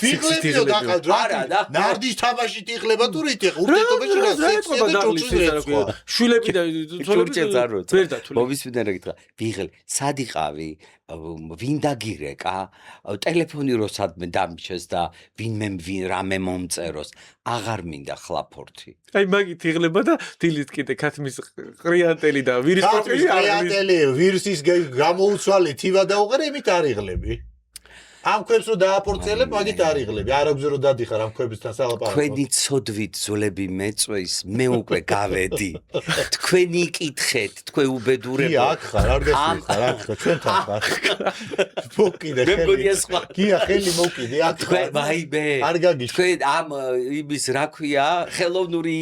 ვიღლებიო დაყალ რა? არა და ნარდის თამაში ტიღლება თუ რითი? ურთიერთობაში რა სექსია და ჭურჭელია. შვილები და ჭურჭელს არ როცა. მომისმინე რა გითხრა. ვიღლე, სად იყავი? ვინ დაგირეკა? ტელეფონი რო სადმე დამჩეს და ვინმე რამე მომწეროს. აღარ მინდა ხლაფორთი. აი მაგით იღლება და დილით კიდე ქათმის ყრიანტელი და ვირის პროფილი ყრიანტელი ვირუსის გამოუცვალე თივა დაუყარე იმით არ იღლები. ამ ქვებს რო დააპორწელებ მაგით არ იღლები. არ აქვს რო დადიხარ ამ ქვებისთან სალაპარაკო. თქვენი ცოდვით ზოლები მეწვეს, მე უკვე გავედი. თქვენი იკითხეთ, თქვენ უბედურებო. კი, აქ ხარ, არ გესმის, აქ ხარ, ჩვენთან ხარ. მოკიდე ხელი. გია ხელი მოკიდე, აქ ხარ. თქვენ ვაიმე. არ გაგიშ. თქვენ ამ იმის რა ქვია, ხელოვნური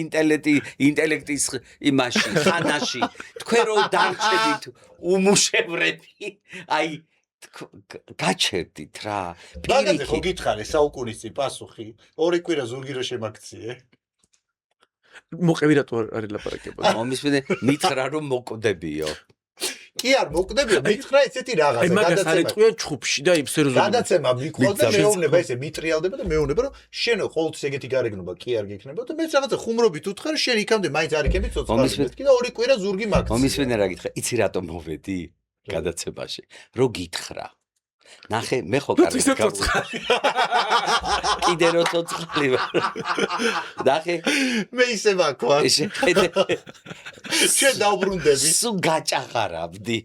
ინტელექტის იმაში, ხანაში, თქვენ რო დარჩებით უმუშევრები. აი გაჩერდით რა. მაგაზე ხო გითხარი საუკუნის წინ პასუხი. ორი კვირა ზურგი რო შემაქციე. მოყევი რატო არ ელაპარაკება? მომისმენე მითხრა რომ მოკვდებიო. კი არ მოკვდებიო, მითხრა ესეთი რაღაცა. აი მაგას არ ეტყვიან ჩხუბში და იმ სერიოზული. გადაცემა მიყვანს და მეუბნება ესე მიტრიალდება და მეუბნება რომ შენ ყოველთვის ეგეთი გარეგნობა კი არ გექნება და მეც რაღაცა ხუმრობით უთხრა შენ იქამდე მაინც არ იქები ცოცხალებით და ორი კვირა ზურგი მაქვს. მომისმენე რა გითხრა, იცი რატომ მოვედი? გადაცემაში რო გითხრა ნახე მე ხო კარგი კიდე რო ცოცხალი ვარ ნახე მე ისე ვაქვარ შენ დაუბრუნდები სულ გაჭაღარავდი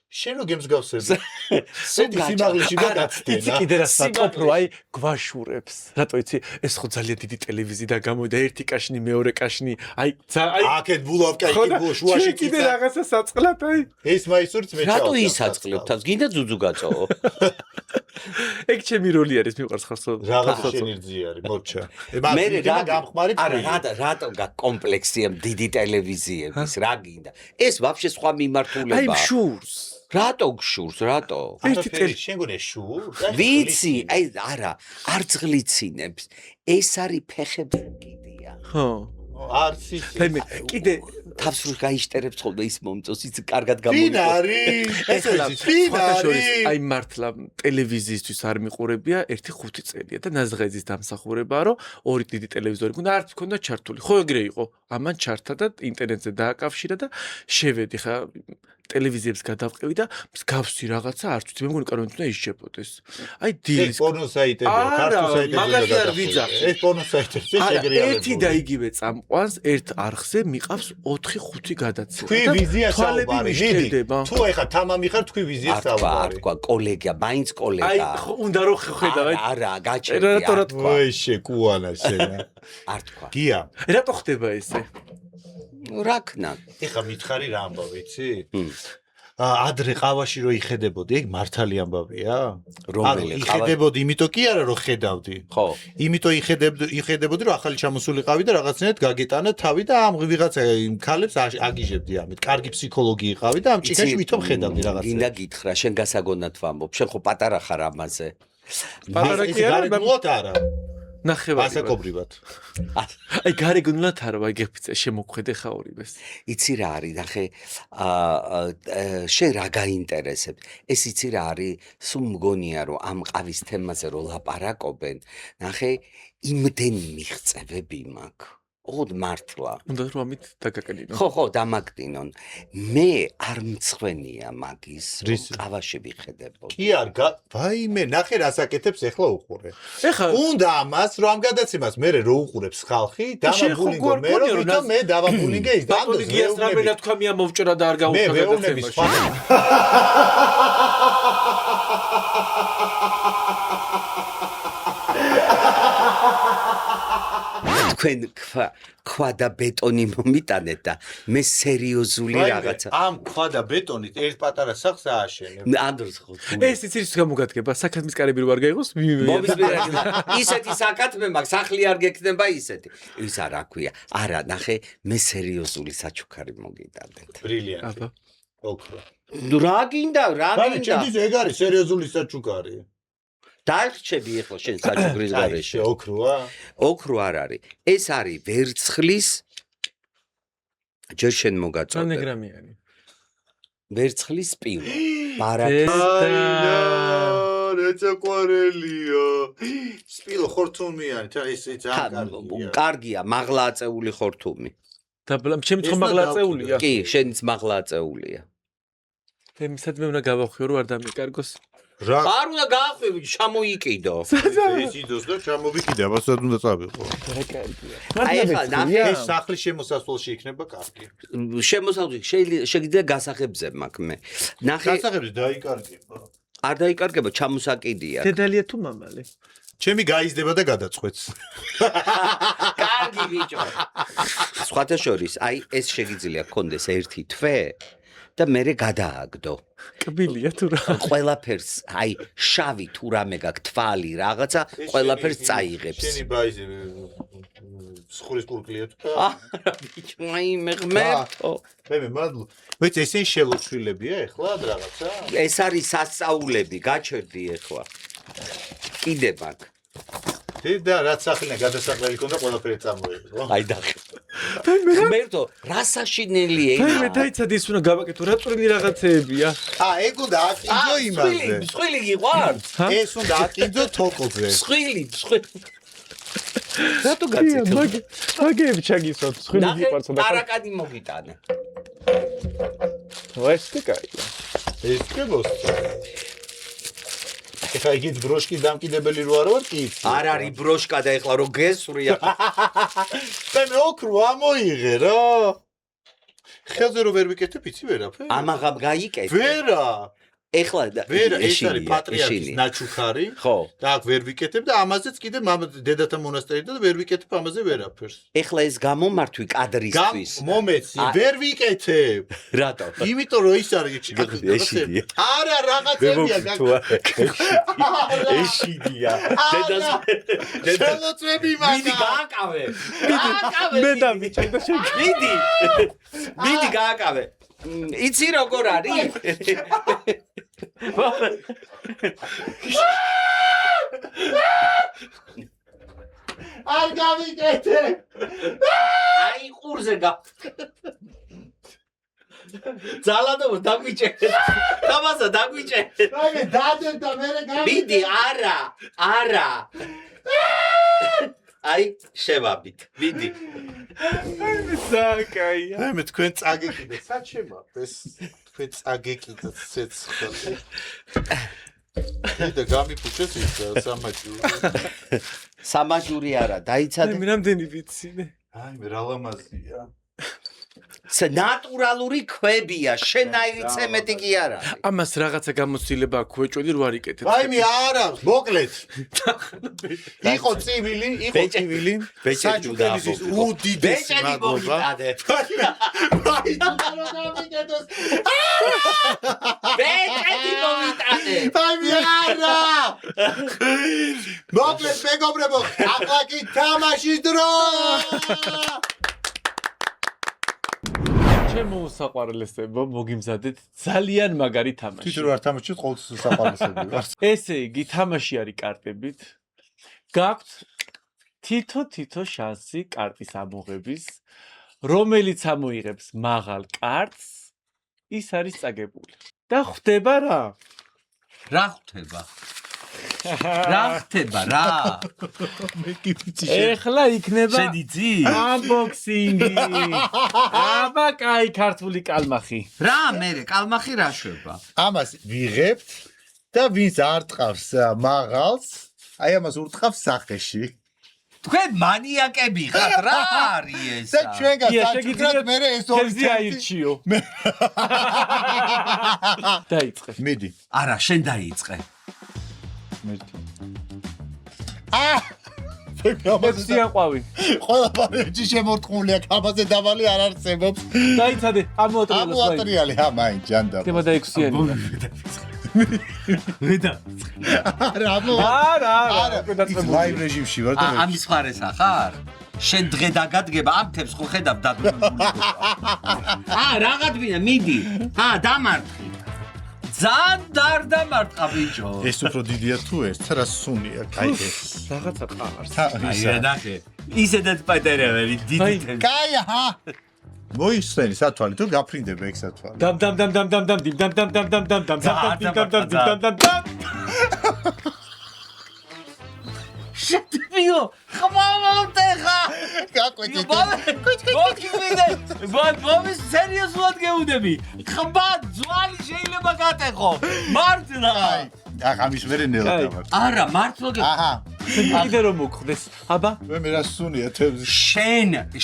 შენ რო გემსგავსები სედი სიმაღლეში და გაცდენა იცი კიდე რა საწყობ რო აი გვაშურებს რატო იცი ეს ხო ძალიან დიდი ტელევიზიიდან გამოვიდა ერთი კაშნი მეორე კაშნი აი აქეთ ბულავ კაი ბულ შუაში კიდე რაღაცა საწყლად აი ეს მაისურიც მე რატო ისაწყლებთ თავს გინდა ძუძუ გაწოვო ეგ ჩემი როლი არის მიყვარს ხარსო რაღაცა შენირძი არის მოჩა მე რა გამხმარი არა რატო გაკომპლექსია დიდი ტელევიზიების რა გინდა ეს ვაფშე სხვა მიმართულება აი შურს რატო გშურს რატო შენ გონე შურს ვიცი აი არა არ ძლიცინებს ეს არის ფეხებზე კიდია ხო არც ისე კიდე თავს რო გაიშტერებს ხოლმე ის მომწოს ის კარგად გამოიყო ვინ არის ეს ვინ არის აი მართლა ტელევიზიისთვის არ მიყურებია 1-5 წელია და ნაზღაძის დამსახურებაა რომ ორი დიდი ტელევიზორი გქონდა არც მქონდა ჩართული ხო ეგრე იყო ამან ჩართა და ინტერნეტზე დააკავშირა და შევედი ხა ტელევიზიებს გადავყევი და მსგავსი რაღაცა არც ვიცი მე მგონი კარგად უნდა ისჩეპოდეს აი დილის პორნო საიტები ქართულ საიტებზე მაგაში არ ვიძახი ეს პორნო საიტებზე შეგრიალებული ერთი და იგივე წამყვანს ერთ არხზე მიყავს 4-5 გადაცემა თქვი ვიზია საუბარი თუ ეხა თამამი ხარ თქვი ვიზია საუბარი არ თქვა კოლეგია მაინც კოლეგა აი უნდა რომ ხედავ არა გაჭერდი რა თქვა ოი შეკუანა შენა არ თქვა გია რატო ხდება ესე რაკნა ეხა მითხარი რა ამბავ ვიცი ადრე ყავაში რო იხედებოდი ეგ მართალი ამბავია რომელი იხედებოდი იმიტომ კი არა რომ ხედავდი ხო იმიტომ იხედებოდი რომ ახალი ჩამოსული ყავი და რაღაცნაირად გაგეტანა თავი და ამ ვიღაცა ქალებს აგიჟებდი ამით კარგი ფსიქოლოგი იყავი და ამ ჭიქაში ვითომ ხედავდი რაღაცა გინდა გითხრა შენ გასაგონად ვამბობ შენ ხო პატარა ხარ ამაზე პატარა კი არა ნახევარი ასაკობრივად აი გარეგნულად არა ვაგეფიცე შემოქმედე ხაურიბეს იცი რა არის ნახე შენ რა გაინტერესებს ეს იცი რა არის სულ მგონია რომ ამ ყავის თემაზე რო ლაპარაკობენ ნახე იმდენი მიღწევები მაქვს ოღონდ მართლა. უნდა რომ ამით დაგაკეთინო. ხო, დამაგდინონ. მე არ მცხვენია მაგის, რომ ყავაში ვიხედებოდ. კი არ ვაიმე, ნახე რას აკეთებს ეხლა უყურე. ეხლა უნდა ამას რომ ამ გადაცემას მე რო უყურებს ხალხი, დავაბულინგო მე რომ ვიტო მე დავაბულინგე ის ბატონი გიას რამენა თქვამია მოვჭრა და არ გაუშვა გადაცემაში. თქვენ ქვა და ბეტონი მომიტანეთ და მე სერიოზული რაღაცა. ამ ქვა და ბეტონით ერთ პატარა სახლს ააშენებ. ანდროს ხო. ეს იცის გამოგადგება, საქათმის კარები რო არ გაიღოს, ისეთი საკათმე მაქვს, სახლი არ გექნება ისეთი. ის არა ქვია. არა, ნახე, მე სერიოზული საჩუქარი მოგიტანეთ. ბრილიანტი. ოქრო. რა გინდა? ჩემთვის ეგ არის სერიოზული საჩუქარი. დაიხჩები ახლა შენ საჩუქრის გარეშე. ოქროა? ოქრო არ არის. ეს არის ვერცხლის ჯერ შენ მოგაწოდე. ნეგრამიანი. ვერცხლის სპილო. ბარაკი. რეცაკვარელია. სპილო ხორთუმიანი, ეს ძალიან კარგია, მაღლა აწეული ხორთუმი. და ჩემი თქო მაღლა აწეულია. კი, შენიც მაღლა აწეულია. მისადმე უნდა გავახვიო რომ არ დამიკარგოს. არ უნდა გაახვევი, ჩამოიკიდო. ეს იდოს და ჩამოვიკიდე, აბასად უნდა წავიყო. აი ახლა ნახე, ეს სახლის შემოსასვლელში იქნება კარგი. შემოსავლში შეიძლება გასახებზე მაქვს მე. ნახე, გასახებზე დაიკარგება. არ დაიკარგება, ჩამოსაკიდია. დედალია თუ მამალი? ჩემი გაიზდება და გადაწყვეტს. კარგი ბიჭო. სხვათა შორის, აი ეს შეგიძლია გქონდეს ერთი თვე და მე გადააგდო. კბილია თუ რა. ყველაფერს, აი შავი თუ რამე გაქვს თვალი რაღაცა, ყველაფერს წაიღებს. შენი ბაიზი სხურის კურკლია თუ რა? არა ბიჭო, აი მე ღმერთო. მე მადლ. ვეც ესენ შელოცვილებია ეხლა რაღაცა? ეს არის სასწაულები, გაჩერდი ეხლა. კიდე მაგ. და რაც სახლია გადასახლელი ქონდა ყველაფერი წამოიღო. აი და. მერტო, რა საშინელია აი მე დაიცადი ის უნდა გავაკეთო, რა წვრილი რაღაცეებია. ეგ უნდა აკინძო იმაზე. მსხვილი გიყვართ? ეს უნდა აკინძო თოკოზე. მსხვილი. რატო გაწეთო? მაგები ჩაგისვათ, მსხვილი გიყვართ და არაკადი მოგიტანე. ეს კი კაია. ეს კი მოსწა. ეხლა იგიც ბროშკის დამკიდებელი რო არ ვარ კი იცი. არ არის ბროშკა და ეხლა რო გესვრია. და მე ოქრო ამოიღე რა. ხელზე რო ვერ ვიკეთებ იცი ვერაფერ. ამაღამ გაიკეთე. ვერა. ეხლა ვერა ეს არის პატრიარქის ნაჩუქარი. ხო. და აქ ვერ ვიკეთებ და ამაზეც კიდე დედათა მონასტერი და ვერ ვიკეთებ ამაზე ვერაფერს. ეხლა ეს გამომართვი კადრისთვის. მომეცი, ვერ ვიკეთებ. რატო? იმიტომ რომ ის არის ეშიდია. არა, რაღაცებია ეშიდია. დედასწრები მაგა. მიდი გააკავე. მე დამიჭე და შენ. მიდი გააკავე. იცი როგორ არის? არ გავიკეთე. აი ყურზე გა. ძალადობ დაგვიჭე. თამასა დაგვიჭე. აი დადე და მე გავიკეთე. მიდი არა. აი შევაბით. მიდი. საკაია. აი მე თქვენ წაგეკიდე. საჩემაპეს. თქვენ წაგეკიდეთ ცეცხლი. და გამიფუჭეს ის სამაჯური. სამაჯური არა, დაიცადე. მე რამდენი ვიცი. აი მე რა ლამაზია. ნატურალური ქვებია, შენაირი ცემენტი კი არა. ამას რაღაცა გამოცდილება აქვს, ვეჭველი რო არ იკეთებ. აი მე არა, მოკლედ. იყო წივილი. საჩუქრის ის უდიდესი მადლობა. აი თუ რა გამიგეთოს. ბეჭედი მომიტანე. აი მე არა. მოკლედ მეგობრებო, ახლა კი თამაშის დრო. ჩემო საყვარლესებო, მოგიმზადეთ ძალიან მაგარი თამაში. თვითონ არ თამაშობ, ყოველთვის საყვარლესები ვარ. ესე იგი, თამაში არის კარტებით. გაქვთ თითო შანსი კარტის ამოღების, რომელიც ამოიღებს მაღალ კარტს, ის არის წაგებული. და ხვდება რა? რა ხვდება? რა ხდება რა? მე კი ვიცი ეხლა იქნება შედიცი? unboxing-ი. აბა, კაი, ქართული კალმახი. რა მე კალმახი რა შვება? ამას ვიღებთ და ვინც არ ტყავს მაღალს, აი ამას ურტყავს სახეში. თქვენ მანიაკები ხართ რა არის ეს? და ჩვენგან საჭიროდ მე ეს ორი თევზი აირჩიო. დაიწყე. მიდი. არა, შენ დაიწყე. თევზი აყვავი. ყველა პარეჯი შემორტყმულია, კაბაზე დავალი არ არსებობს. დაიცადე, ამოატრიალოს. ამოატრიალი, მაინ ჯანდა. ხდება და 6-იანი. ვედა. არა. ლაივ რეჟიმში ვარ და ამის ხარესა ხარ? შენ დღე დაგადგება ამ თებს ხო ხედავ დადებული. რაღაცა მიდი. დამარცხი. ძალიან დარდამარტყა ბიჭო. ეს უფრო დიდია თუ ეს? რა სუნია, კაი ეს. რაღაცა ყავს. აი ნახე. ისედაც პატერეველი დიდი თემი. კაი აჰა. მოიხსენი სათვალე თუ გაფრინდება ეგ სათვალე. დამ შეტვიო ხმამალტეხა გაკვეთე. ბომის სერიოზულად გეუდები. ხმა ძვალი შეიძლება გატეხო. მართლა. აი ამის მერე ნელა დავარ. არა, მართლა აჰა. კიდე რომ მოხდეს. აბა, მე რა სუნია თევზი.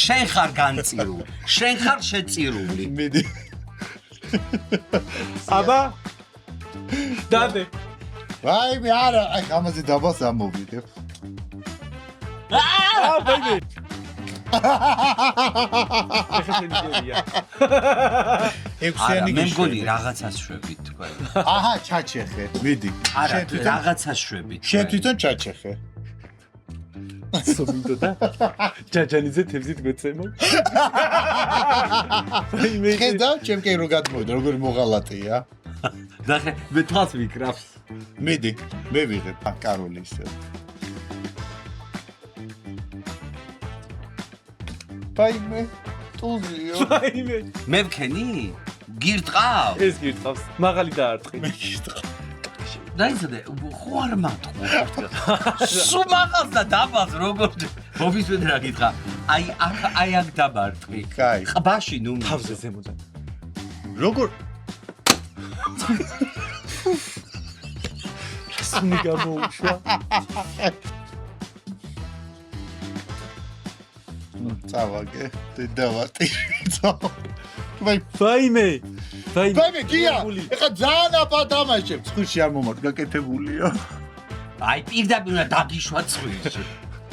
შენ ხარ განწირული. შენ ხარ შეწირული. მიდი. აბა. დადე. ვაი მე არა, აი ამაზე დაბას ამოვიდებ. ბაიბი. ექვსიანი მე მგონი რაღაცას შვებით თქვენ. აჰა, ჩაჩეხე. მიდი. არა, რაღაცას შვებით. შენ თვითონ ჩაჩეხე. სომინდო და ჯაჯანიძე თევზით გვეცემო. ხედავ, ჩემ კი რო გადმოვიდა, როგორი მოღალატეა. ნახე, მე თავს ვიკრავს. მიდი, მე ვიღებ კაროლი ისე. ბაიმე, ტუზიო. ბაიმე. მე ვქენი? გირტყავ? ეს გირტყავს. მაღალი დაარტყი. მე გირტყავ. დაიცადე, ხო არ მათქო. სუ მაღალს და დაბალს როგორ მოვისმენ რა გითხრა. აი აქ დაბარტყი. კაი. ყბაში ნუ თავზე ზემოდან. როგორ სუნი გამოუშვა. წავაგე, დედავატი. ბაიმე. ბაიმე, გია. ეხა ძალიან აპატამაშებ. ცხუში არ მომართ, გაკეთებულია. აი პირდაპირ უნდა დაგიშვა ცხვილში.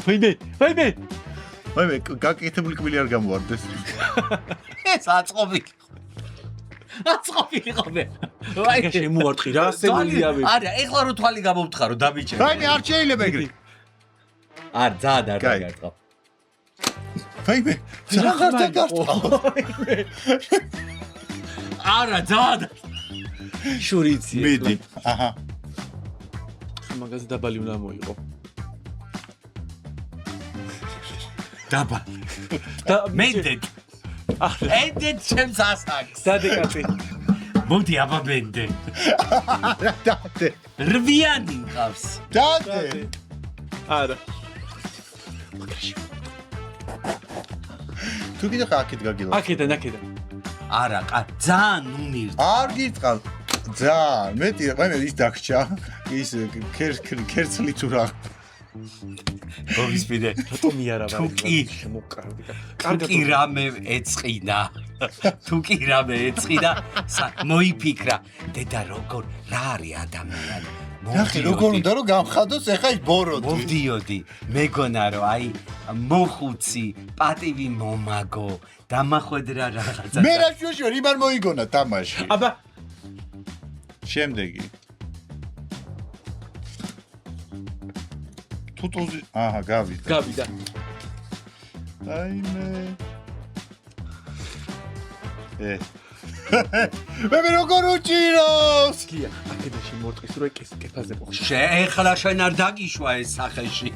ბაიმე. ბაიმე, გაკეთებული კბილი არ გამოვარდეს. ეს აწყობილი. აწყობილი. ვაი, შემოარტყი რა, სემულია ვე. არა, ეხლა რო თვალი გამოვთხარო, დაბიჭე. ბაიმე, არ შეიძლება ეგრე. არ ძალიან არ დაგარტყავ. ბაიმე, ძალიან არ დაგარტყავ. არა, ძალიან. შურიცი. მიდი. აჰა. მაგაზე დაბალი უნდა მოიყო. დაბალი. და მენდეთ. ენდეთ ჩემს ასაკს. დადეკატი. მოდი აბა მენდე. დადე. რვიანი მყავს. დადე. არა. თუ კიდე აქეთ გაგილა. აქედან. არა, ძალიან ნუმირ. არ გიტყავ. ძალიან მეტი, მე ის დაგჭა. ის ქერცლი თუ რა. გოვისმინე. რატომი არა ვარ შემოკარდი. კარგი რამე ეწყინა. თუ კი რამე ეწყინა, მოიფიქრა. დედა როგორ რა არის ადამიანი? ნახე როგორ უნდა რომ გამხადოს ეხა ის ბოროტი. მოვდიოდი. მეგონა რომ აი მოხუცი, პატივი მომაგო, დამახვედრა რაღაცა. მე რა შუშო, იმარ მოიგონა თამაში. აბა შემდეგი. თუტუზი, აჰა, გავიდა. აიმე. მე როგორ უჭიროს? გია, აქედაში მორტყის რო კეფაზე მოხშა. ეხლა შენ არ დაგიშვა ეს სახეში.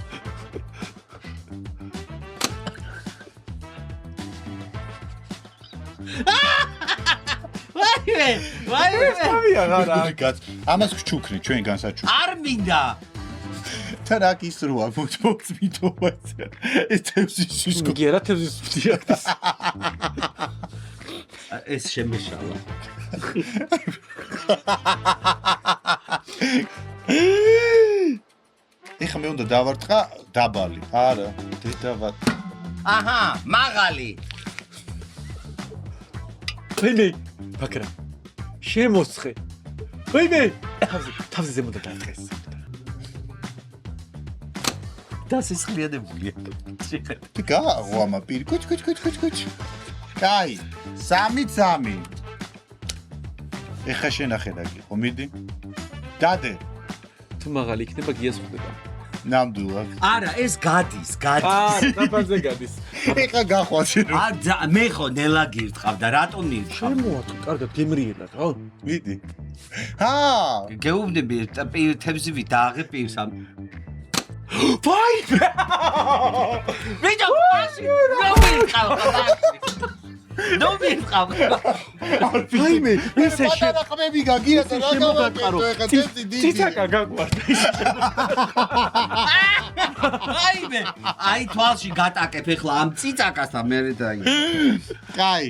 ვაიმე. ამას გჩუქნი ჩვენ განსაჩუქრ. არ მინდა. თან აქ ის როა მოწმიტობა ეს თევზის სისკო კი არა თევზის სუსტია ეს შემეშალა ეხლა მე უნდა დავარტყა დაბალი არა დედავად აჰა მაღალი ვინმე ბაქრა შემოსხე ვინმე თავზე ზემოთ დაიწყეს დასისხლიანებულია გააღვამა პირი კუჩ კაი 3-3 ეხა შენახე და გიყო მიდი დადე თუ მაღალი იქნება გიას ხვდება ნამდვილად არა ეს გადის დაბალზე გადის ეხა გახვაში მე ხო ნელა გირტყავდა რატომ ნირჩა შემოათო კარგად გემრიელა რა მიდი გეუბნები თევზივი დააღე პირს ამ ვაი ბიჭო ნომირყავ ვაიმე ესე შეხმები გაგიათა რა გავაკეთო ეხა თევზი დიდი ციცაკა გაგვარდა ვაიმე აი თვალში გატაკებ ეხლა ამ ციცაკასთან მე დაი კაი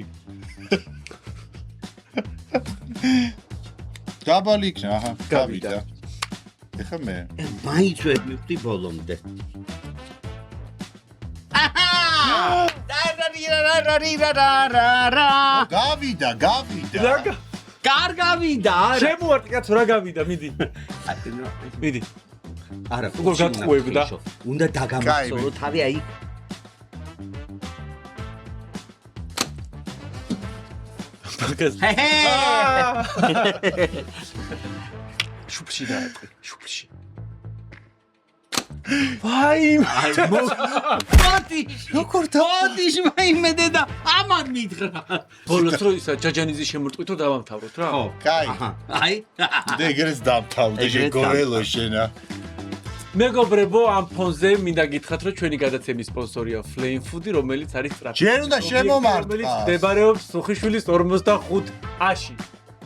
დაბალი იქნა აჰა გავიდა ეხა მე მაინც ვერ მივხვდი ბოლომდე გავიდა კარგავიდა შემოარტყი კაცო რა გავიდა მიდი მიდი არა როგორ გატყუებდა უნდა დაგამოწოლო თავი აი შუბლში დაარტყი შუბლში ვაი მოდი როგორ დადის მაიმე დედა ამან მითხრა ბოლოს რო ისა ჯაჯანიძის შემორტყვითო დავამთავროთ რა ხო კაი აი დეგრეს დავთავრდი შეგორელო შენა მეგობრებო ამ ფონზე მინდა გითხრათ რომ ჩვენი გადაცემის სპონსორია Flame Food რომელიც არის სტრაფი ჯერ უნდა შემომარტყა მდებარეობს სუხიშვილის 45-აში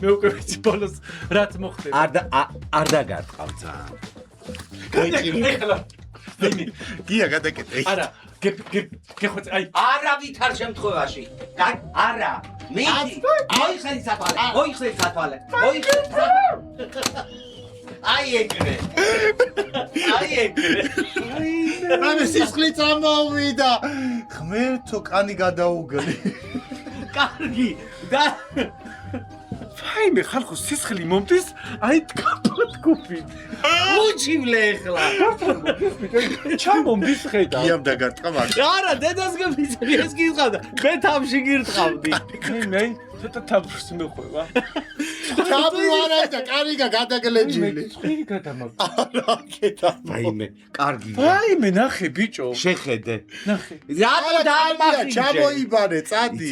მე უკვე ვიცი ბოლოს რაც მოხდება არ დაგარტყავ ძალიან გია გადაკეთე არა გეხვეწე აი არავით არ შემთხვევაში არა მიდი მოიხსენი სათვალე აი ეგრე რამე სისხლი წამოვიდა ღმერთო კანი გადაუგლი კარგი და ვაიმე ხალხო სისხლი მომდის აი თქაფთქუფით უჩივლე ეხლა ჩამომდის ხედა გიამ დაგარტყა მაგ არა დედას გემიწევი ეს გიყავდა მე თავში გირტყავდი მე ცოტა თაფრს მეყვება ჩაბუ არა და კარიგა გადაგლეჯილი წვირი გადამაგ არა კეთა ვაიმე კარგი ვაიმე ნახე ბიჭო შეხედე ნახე რატო დაამახინჯე ჩამოიბარე წადი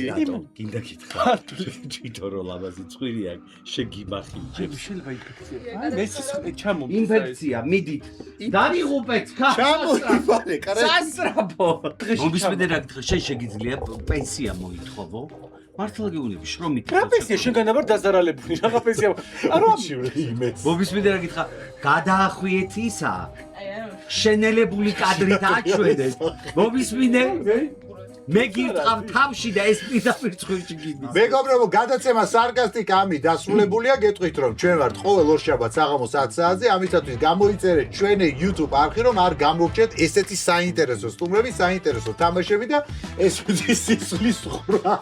გინდა გითხრა თვითონ რო ლაბაზი წვირია შეგიმახინჯე შეიძლება ინფექცია მე სისხლი ჩამომდის ინფექცია მიდით დავიღუპეთ ხა ჩამოიბარე კარგი სასწრაფო მომისმენე რა გითხრა შენ შეგიძლია პენსია მოითხოვო მართლა გეუბნები შრომით რა პენსია შენგან ვარ დაზარალებული რაღა პენსია არა იმეც მომისმენე რა გითხრა გადაახვიეთ ისა შენელებული კადრით აჩვენეთ მომისმენე მე გირტყავ თავში და ეს პირდაპირ წვირში გიდის მეგობრებო გადაცემა სარკასტიკა ამით დასრულებულია გეტყვით რომ ჩვენ ვართ ყოველ ორშაბათს საღამოს 10 საათზე ამისათვის გამოიწერეთ ჩვენი YouTube არხი რომ არ გამოგჩეთ ესეთი საინტერესო სტუმრები საინტერესო თამაშები და ეს სისხლის ხრა